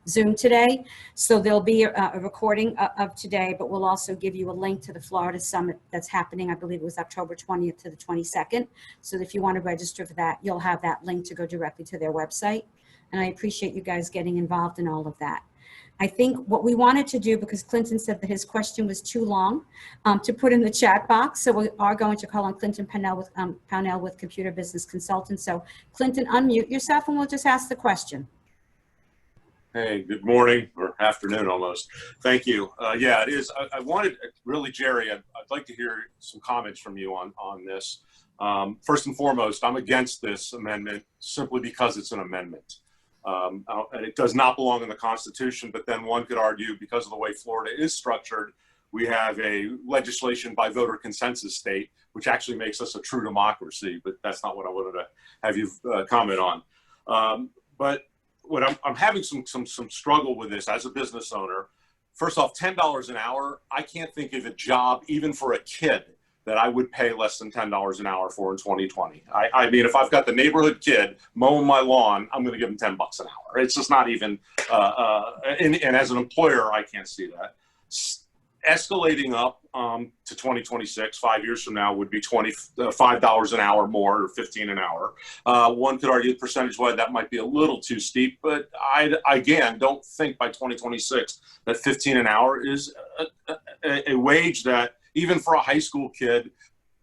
Zoom today. So there'll be a recording of today, but we'll also give you a link to the Florida Summit that's happening. I believe it was October 20th to the 22nd. So if you want to register for that, you'll have that link to go directly to their website. And I appreciate you guys getting involved in all of that. I think what we wanted to do, because Clinton said that his question was too long, to put in the chat box. So we are going to call on Clinton Pownell with Computer Business Consultants. So Clinton, unmute yourself and we'll just ask the question. Hey, good morning or afternoon almost. Thank you. Yeah, it is. I wanted, really, Jerry, I'd like to hear some comments from you on this. First and foremost, I'm against this amendment simply because it's an amendment. And it does not belong in the Constitution, but then one could argue because of the way Florida is structured, we have a legislation by voter consensus state, which actually makes us a true democracy, but that's not what I wanted to have you comment on. But what I'm having some struggle with this as a business owner. First off, $10 an hour, I can't think of a job, even for a kid, that I would pay less than $10 an hour for in 2020. I mean, if I've got the neighborhood kid mowing my lawn, I'm going to give him $10 an hour. It's just not even, and as an employer, I can't see that. Escalating up to 2026, 5 years from now, would be $25 an hour more, or $15 an hour. One could argue percentage-wise that might be a little too steep, but I, again, don't think by 2026 that $15 an hour is a wage that, even for a high school kid,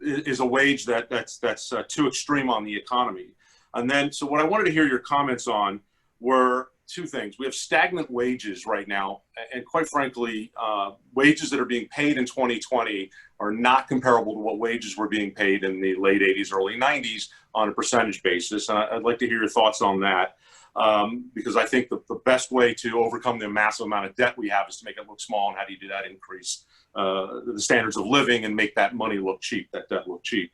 is a wage that's too extreme on the economy. And then, so what I wanted to hear your comments on were two things. We have stagnant wages right now, and quite frankly, wages that are being paid in 2020 are not comparable to what wages were being paid in the late 80s, early 90s on a percentage basis. And I'd like to hear your thoughts on that. Because I think the best way to overcome the massive amount of debt we have is to make it look small. And how do you do that? Increase the standards of living and make that money look cheap, that debt look cheap.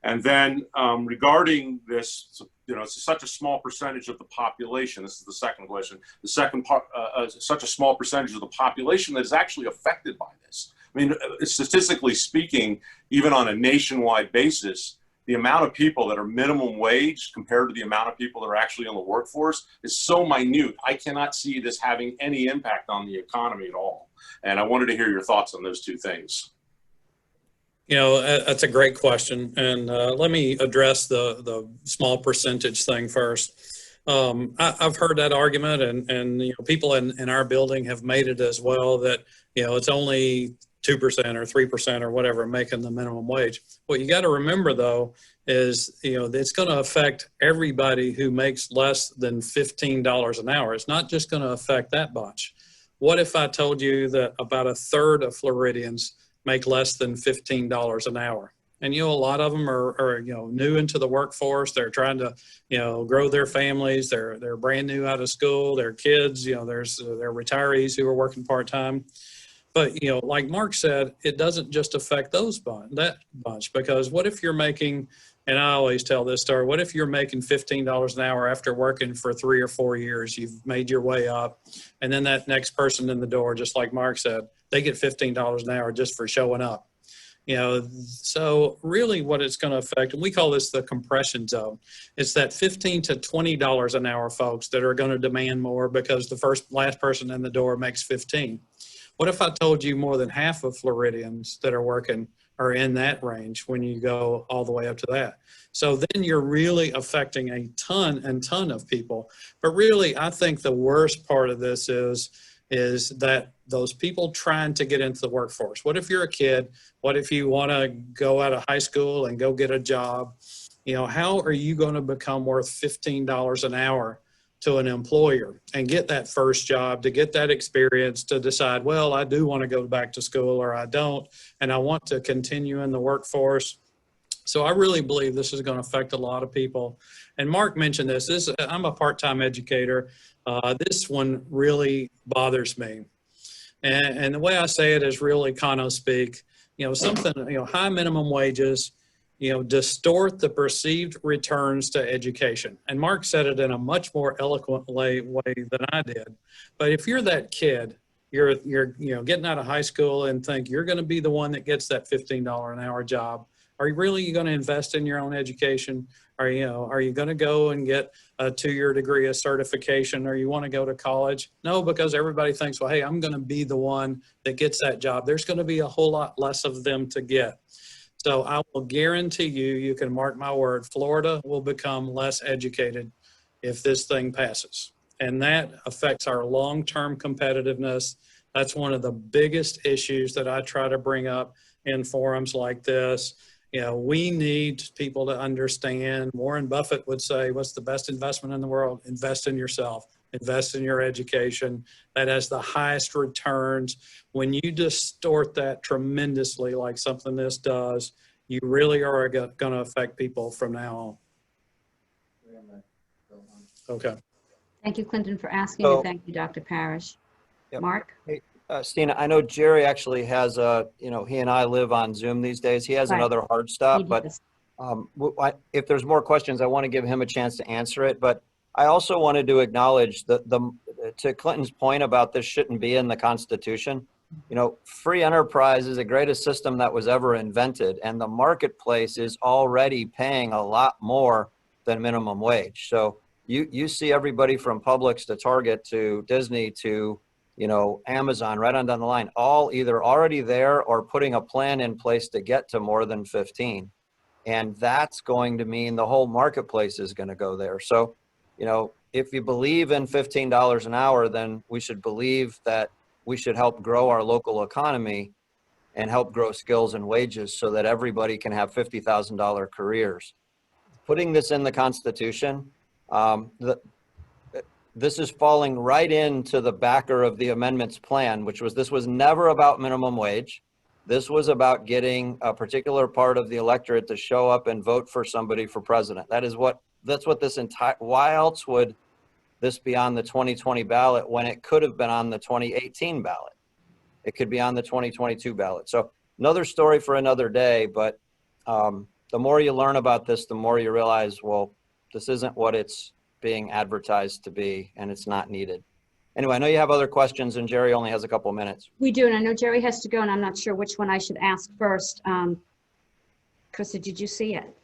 And then regarding this, it's such a small percentage of the population. This is the second question. The second part, such a small percentage of the population that is actually affected by this. I mean, statistically speaking, even on a nationwide basis, the amount of people that are minimum wage compared to the amount of people that are actually in the workforce is so minute. I cannot see this having any impact on the economy at all. And I wanted to hear your thoughts on those two things. That's a great question. And let me address the small percentage thing first. I've heard that argument, and people in our building have made it as well, that it's only 2% or 3% or whatever making the minimum wage. What you got to remember, though, is it's going to affect everybody who makes less than $15 an hour. It's not just going to affect that bunch. What if I told you that about a third of Floridians make less than $15 an hour? And a lot of them are new into the workforce. They're trying to grow their families. They're brand new out of school. Their kids, there's they're retirees who are working part-time. But, like Mark said, it doesn't just affect that bunch, because what if you're making, and I always tell this story, what if you're making $15 an hour after working for 3 or 4 years, you've made your way up, and then that next person in the door, just like Mark said, they get $15 an hour just for showing up. So really what it's going to affect, and we call this the compression zone, it's that $15 to $20 an hour folks that are going to demand more because the last person in the door makes 15. What if I told you more than half of Floridians that are working are in that range when you go all the way up to that? So then you're really affecting a ton of people. But really, I think the worst part of this is that those people trying to get into the workforce. What if you're a kid? What if you want to go out of high school and go get a job? How are you going to become worth $15 an hour to an employer and get that first job, to get that experience, to decide, well, I do want to go back to school or I don't, and I want to continue in the workforce? So I really believe this is going to affect a lot of people. And Mark mentioned this. I'm a part-time educator. This one really bothers me. And the way I say it is really Kano speak. High minimum wages, distort the perceived returns to education. And Mark said it in a much more eloquent way than I did. But if you're that kid, you're getting out of high school and think you're going to be the one that gets that $15 an hour job, are you really going to invest in your own education? Are you going to go and get a 2-year degree, a certification, or you want to go to college? No, because everybody thinks, well, hey, I'm going to be the one that gets that job. There's going to be a whole lot less of them to get. So I will guarantee you can mark my word, Florida will become less educated if this thing passes. And that affects our long-term competitiveness. That's one of the biggest issues that I try to bring up in forums like this. We need people to understand. Warren Buffett would say, what's the best investment in the world? Invest in yourself. Invest in your education. That has the highest returns. When you distort that tremendously, like something this does, you really are going to affect people from now on. Okay. Thank you, Clinton, for asking, So- and thank you, Dr. Parrish. Yep. Mark? Stina, I know Jerry actually has he and I live on Zoom these days. He has Right. another hard He stop, but does. if there's more questions, I want to give him a chance to answer it. But I also wanted to acknowledge to Clinton's point about this shouldn't be in the Constitution. Free enterprise is the greatest system that was ever invented, and the marketplace is already paying a lot more than minimum wage. So you see everybody from Publix to Target to Disney to Amazon, right on down the line, all either already there or putting a plan in place to get to more than 15. And that's going to mean the whole marketplace is going to go there. So, if you believe in $15 an hour, then we should believe that we should help grow our local economy and help grow skills and wages so that everybody can have $50,000 careers. Putting this in the Constitution, this is falling right into the backer of the amendments plan, this was never about minimum wage. This was about getting a particular part of the electorate to show up and vote for somebody for president. That's what this entire, why else would this be on the 2020 ballot when it could have been on the 2018 ballot? It could be on the 2022 ballot. So another story for another day, but the more you learn about this, the more you realize, well, this isn't what it's being advertised to be, and it's not needed. Anyway, I know you have other questions, and Jerry only has a couple of minutes. We do, and I know Jerry has to go, and I'm not sure which one I should ask first. Krista, did you see it?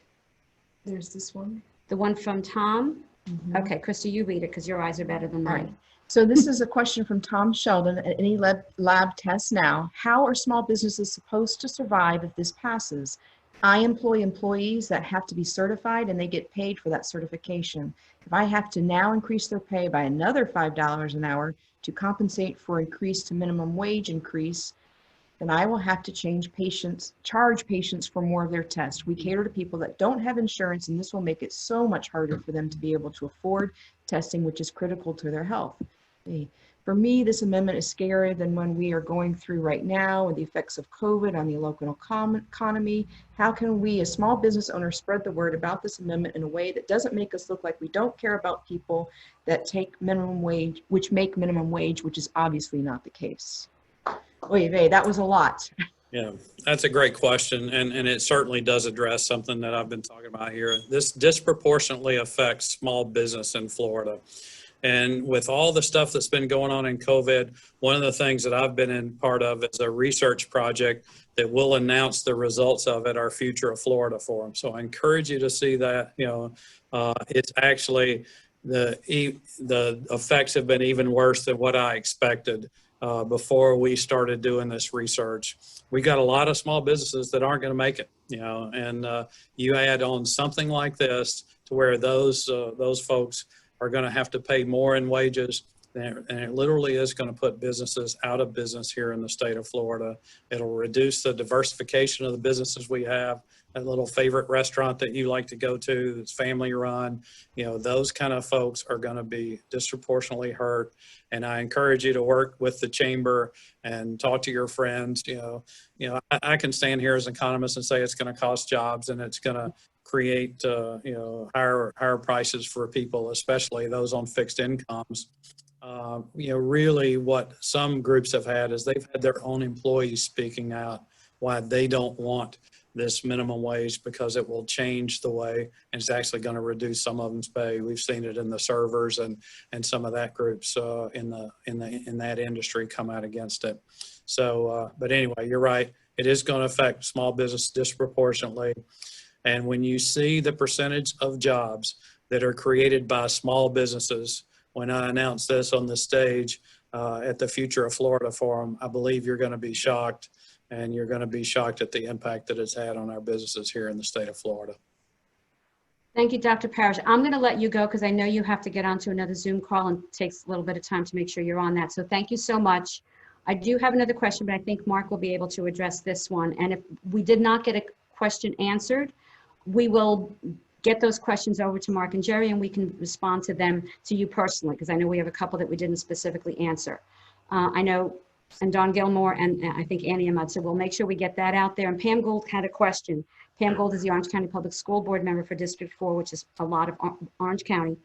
There's this one. The one from Tom? Mhm. Okay, Krista, you read it because your eyes are better than All right. mine. So this is a question from Tom Sheldon. At any lab tests now, how are small businesses supposed to survive if this passes? I employ employees that have to be certified and they get paid for that certification. If I have to now increase their pay by another $5 an hour to compensate for increase to minimum wage increase, then I will have to charge patients for more of their tests. We cater to people that don't have insurance, and this will make it so much harder for them to be able to afford testing, which is critical to their health. For me, this amendment is scarier than when we are going through right now with the effects of COVID on the local economy. How can we, as small business owners, spread the word about this amendment in a way that doesn't make us look like we don't care about people that take minimum wage, which make minimum wage, which is obviously not the case? Oy vey, that was a lot. Yeah, that's a great question. And it certainly does address something that I've been talking about here. This disproportionately affects small business in Florida. And with all the stuff that's been going on in COVID, one of the things that I've been in part of is a research project that we'll announce the results of at our Future of Florida Forum. So I encourage you to see that. It's actually the effects have been even worse than what I expected. before we started doing this research. We got a lot of small businesses that aren't going to make it, and you add on something like this to where those folks are going to have to pay more in wages, and it literally is going to put businesses out of business here in the state of Florida. It'll reduce the diversification of the businesses we have. That little favorite restaurant that you like to go to that's family run, those kind of folks are going to be disproportionately hurt. And I encourage you to work with the chamber and talk to your friends. I can stand here as an economist and say it's going to cost jobs and it's going to create higher prices for people, especially those on fixed incomes. Really what some groups have had is they've had their own employees speaking out why they don't want this minimum wage because it will change the way, and it's actually going to reduce some of them's pay. We've seen it in the servers and some of that groups in that industry come out against it. So, but anyway, you're right. It is going to affect small business disproportionately. And when you see the percentage of jobs that are created by small businesses, when I announced this on the stage at the Future of Florida Forum, I believe you're going to be shocked. And you're going to be shocked at the impact that it's had on our businesses here in the state of Florida. Thank you, Dr. Parrish. I'm going to let you go because I know you have to get onto another Zoom call and it takes a little bit of time to make sure you're on that. So thank you so much. I do have another question, but I think Mark will be able to address this one. And if we did not get a question answered, we will get those questions over to Mark and Jerry and we can respond to them to you personally, because I know we have a couple that we didn't specifically answer. I know, and Don Gilmore and I think Annie Ahmad, so we'll make sure we get that out there. And Pam Gould had a question. Pam Gould is the Orange County Public School Board member for District 4, which is a lot of Orange County.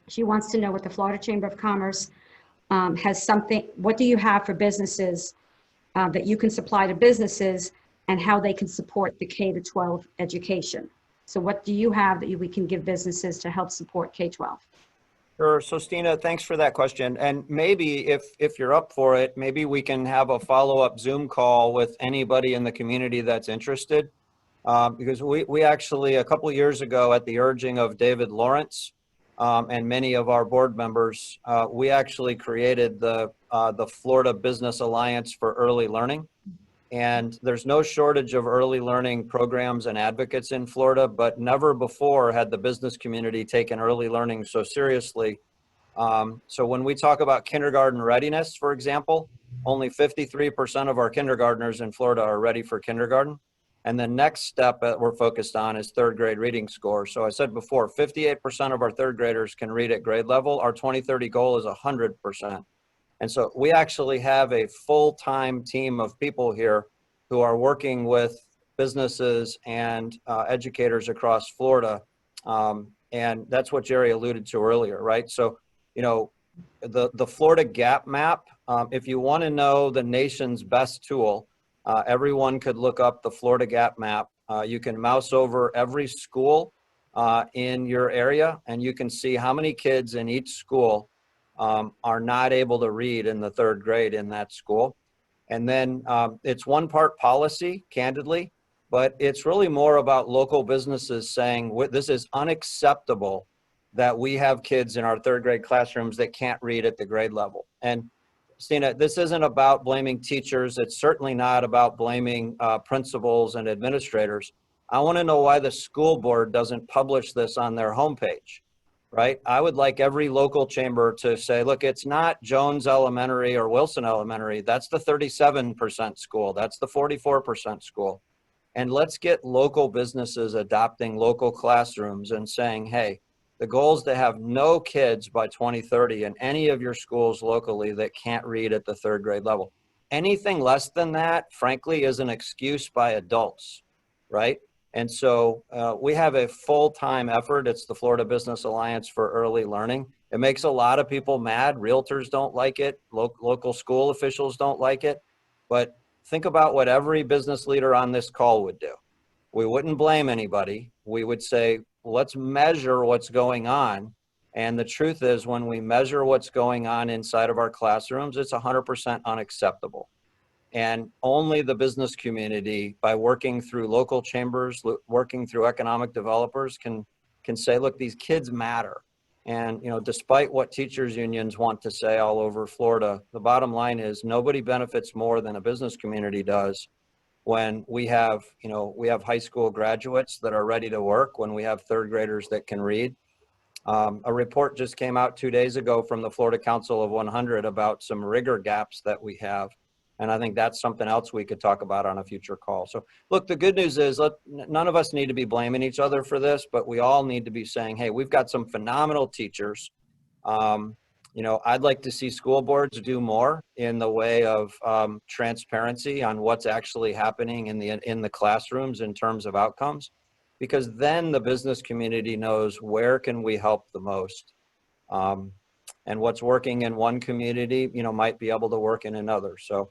She wants to know what the Florida Chamber of Commerce has something, what do you have for businesses that you can supply to businesses and how they can support the K-12 education? So what do you have that we can give businesses to help support K-12? Sure. So Stina, thanks for that question. And maybe if you're up for it, maybe we can have a follow-up Zoom call with anybody in the community that's interested. Because we actually, a couple of years ago at the urging of David Lawrence and many of our board members, we actually created the Florida Business Alliance for Early Learning. And there's no shortage of early learning programs and advocates in Florida, but never before had the business community taken early learning so seriously. So when we talk about kindergarten readiness, for example, only 53% of our kindergartners in Florida are ready for kindergarten. And the next step that we're focused on is third grade reading score. So I said before, 58% of our third graders can read at grade level. Our 2030 goal is 100%. And so we actually have a full-time team of people here who are working with businesses and educators across Florida. And that's what Jerry alluded to earlier, right? So, the Florida Gap Map, if you want to know the nation's best tool, everyone could look up the Florida Gap Map. You can mouse over every school in your area and you can see how many kids in each school are not able to read in the third grade in that school. And then it's one part policy, candidly, but it's really more about local businesses saying this is unacceptable that we have kids in our third grade classrooms that can't read at the grade level. And Stina, this isn't about blaming teachers. It's certainly not about blaming principals and administrators. I want to know why the school board doesn't publish this on their homepage. Right? I would like every local chamber to say, look, it's not Jones Elementary or Wilson Elementary. That's the 37% school. That's the 44% school. And let's get local businesses adopting local classrooms and saying, hey, the goal is to have no kids by 2030 in any of your schools locally that can't read at the third grade level. Anything less than that, frankly, is an excuse by adults, right? And so we have a full-time effort. It's the Florida Business Alliance for Early Learning. It makes a lot of people mad. Realtors don't like it. Local school officials don't like it. But think about what every business leader on this call would do. We wouldn't blame anybody. We would say, let's measure what's going on. And the truth is, when we measure what's going on inside of our classrooms, it's 100% unacceptable. And only the business community, by working through local chambers, working through economic developers, can say, look, these kids matter. And, despite what teachers unions want to say all over Florida, the bottom line is nobody benefits more than a business community does when we have high school graduates that are ready to work, when we have third graders that can read. A report just came out 2 days ago from the Florida Council of 100 about some rigor gaps that we have. And I think that's something else we could talk about on a future call. So look, the good news is none of us need to be blaming each other for this, but we all need to be saying, hey, we've got some phenomenal teachers. I'd like to see school boards do more in the way of transparency on what's actually happening in the classrooms in terms of outcomes, because then the business community knows where can we help the most. And what's working in one community, might be able to work in another. So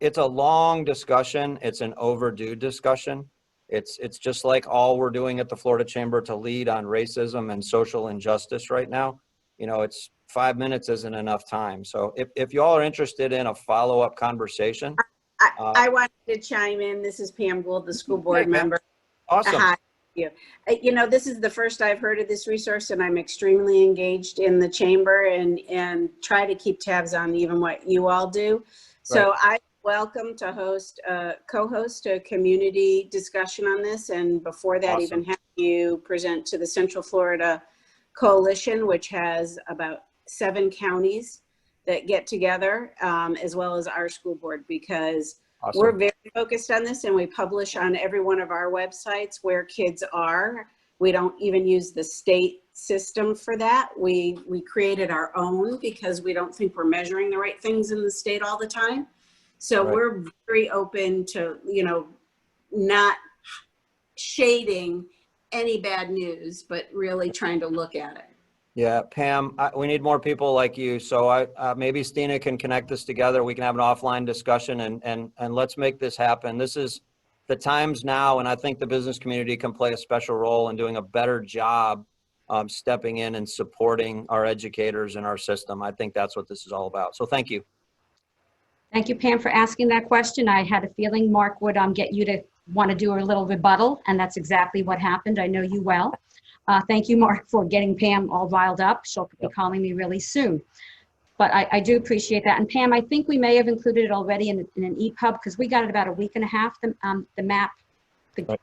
it's a long discussion. It's an overdue discussion. It's just like all we're doing at the Florida Chamber to lead on racism and social injustice right now. It's 5 minutes isn't enough time. So if you all are interested in a follow-up conversation. I wanted to chime in. This is Pam Gould, the school board member. Awesome. Hi. This is the first I've heard of this resource, and I'm extremely engaged in the chamber and try to keep tabs on even what you all do. So I welcome to co-host a community discussion on this. And before that, Awesome. even have you present to the Central Florida Coalition, which has about 7 counties that get together, as well as our school board, because Awesome. we're very focused on this, and we publish on every one of our websites where kids are. We don't even use the state system for that. We created our own because we don't think we're measuring the right things in the state all the time. So Right. we're very open to, not shading any bad news, but really trying to look at it. Yeah, Pam, we need more people like you. So maybe Stina can connect us together. We can have an offline discussion and let's make this happen. This is the times now, and I think the business community can play a special role in doing a better job stepping in and supporting our educators and our system. I think that's what this is all about. So thank you. Thank you, Pam, for asking that question. I had a feeling Mark would get you to want to do a little rebuttal, and that's exactly what happened. I know you well. Thank you, Mark, for getting Pam all riled up. She'll be calling me really soon. But I do appreciate that. And Pam, I think we may have included it already in an EPUB because we got it about a week and a half, the map.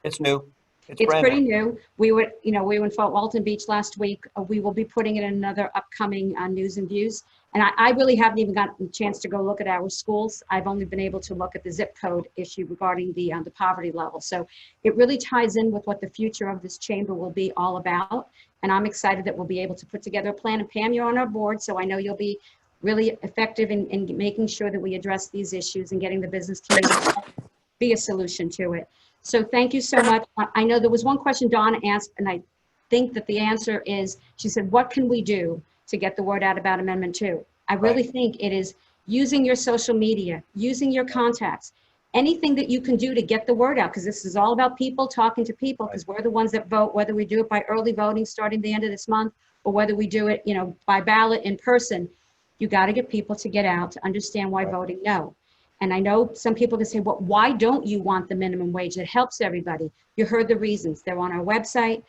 It's new. It's pretty new. We were in Fort Walton Beach last week. We will be putting it in another upcoming News and Views. And I really haven't even gotten a chance to go look at our schools. I've only been able to look at the zip code issue regarding the poverty level. So it really ties in with what the future of this chamber will be all about. And I'm excited that we'll be able to put together a plan. And Pam, you're on our board, so I know you'll be really effective in making sure that we address these issues and getting the business community to be a solution to it. So thank you so much. I know there was one question Donna asked, and I think that the answer is, she said, what can we do to get the word out about Amendment 2? I really think it is using your social media, using your contacts, anything that you can do to get the word out, because this is all about people talking to people, because we're the ones that vote, whether we do it by early voting starting the end of this month, or whether we do it, by ballot in person. You got to get people to get out to understand why voting no. And I know some people can say, well, why don't you want the minimum wage? It helps everybody. You heard the reasons. They're on our website.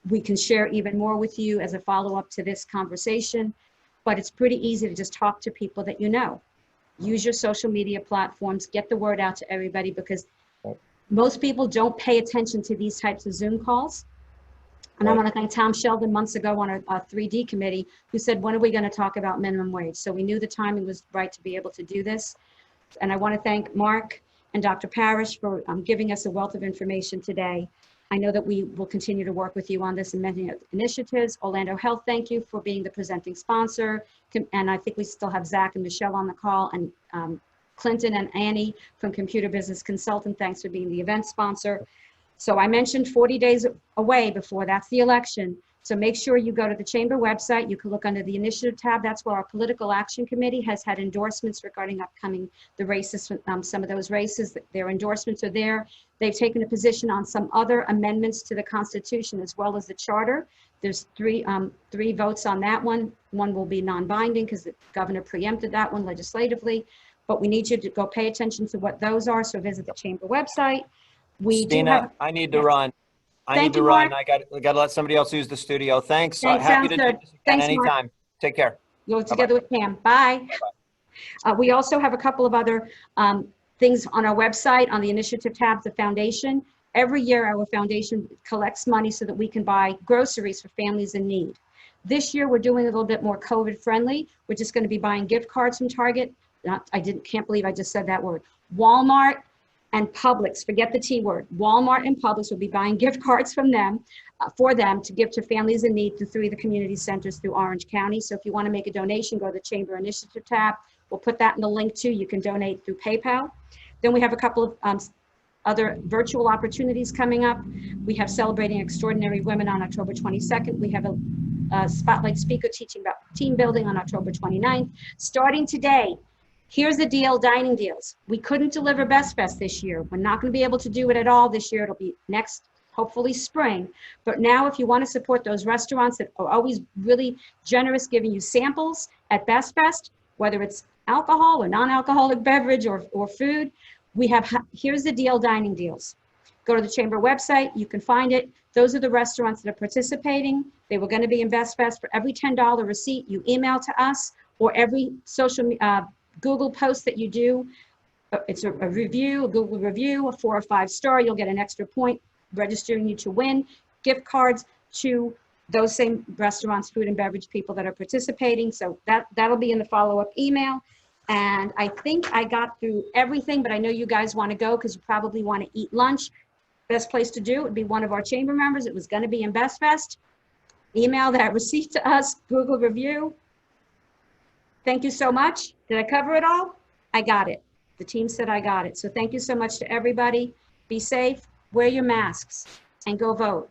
We can share even more with you as a follow-up to this conversation. But it's pretty easy to just talk to people that you know. Use your social media platforms. Get the word out to everybody, because most people don't pay attention to these types of Zoom calls. And I want to thank Tom Sheldon months ago on our 3D committee, who said, when are we going to talk about minimum wage? So we knew the timing was right to be able to do this. And I want to thank Mark and Dr. Parrish for giving us a wealth of information today. I know that we will continue to work with you on this and many initiatives. Orlando Health, thank you for being the presenting sponsor. And I think we still have Zach and Michelle on the call, and Clinton and Annie from Computer Business Consultant, thanks for being the event sponsor. So I mentioned 40 days away before that's the election. So make sure you go to the chamber website. You can look under the initiative tab. That's where our political action committee has had endorsements regarding upcoming the races, some of those races. Their endorsements are there. They've taken a position on some other amendments to the Constitution as well as the charter. There's three votes on that one. One will be non-binding because the governor preempted that one legislatively. But we need you to go pay attention to what those are. So visit the chamber website. Stina, I need to run. I Thank need to you, run. Mark. I got to let somebody else use the studio. Thanks. Thanks, Happy sounds to do good. this again Thanks, Mark. anytime. Take care. You'll together with Pam. Bye. We also have a couple of other things on our website on the initiative tab, the foundation. Every year, our foundation collects money so that we can buy groceries for families in need. This year, we're doing a little bit more COVID friendly. We're just going to be buying gift cards from Target. Can't believe I just said that word. Walmart and Publix, forget the T word. Walmart and Publix will be buying gift cards from them, for them to give to families in need through 3 of the community centers through Orange County. So if you want to make a donation, go to the Chamber Initiative tab. We'll put that in the link too. You can donate through PayPal. Then we have a couple of other virtual opportunities coming up. We have Celebrating Extraordinary Women on October 22nd. We have a spotlight speaker teaching about team building on October 29th. Starting today, here's the deal, dining deals. We couldn't deliver Best Fest this year. We're not going to be able to do it at all this year. It'll be next, hopefully spring. But now if you want to support those restaurants that are always really generous, giving you samples at Best Fest, whether it's alcohol or non-alcoholic beverage or food, we have here's the deal dining deals. Go to the Chamber website, you can find it. Those are the restaurants that are participating. They were going to be in Best Fest. For every $10 receipt you email to us, or every social Google post that you do, it's a review, a Google review, a 4 or 5 star, you'll get an extra point registering you to win gift cards to those same restaurants, food and beverage people that are participating. So that'll be in the follow-up email. And I think I got through everything, but I know you guys want to go because you probably want to eat lunch. Best place to do it would be one of our chamber members. It was going to be in Best Fest. Email that receipt to us, Google review. Thank you so much. Did I cover it all? I got it. The team said I got it. So thank you so much to everybody. Be safe, wear your masks, and go vote.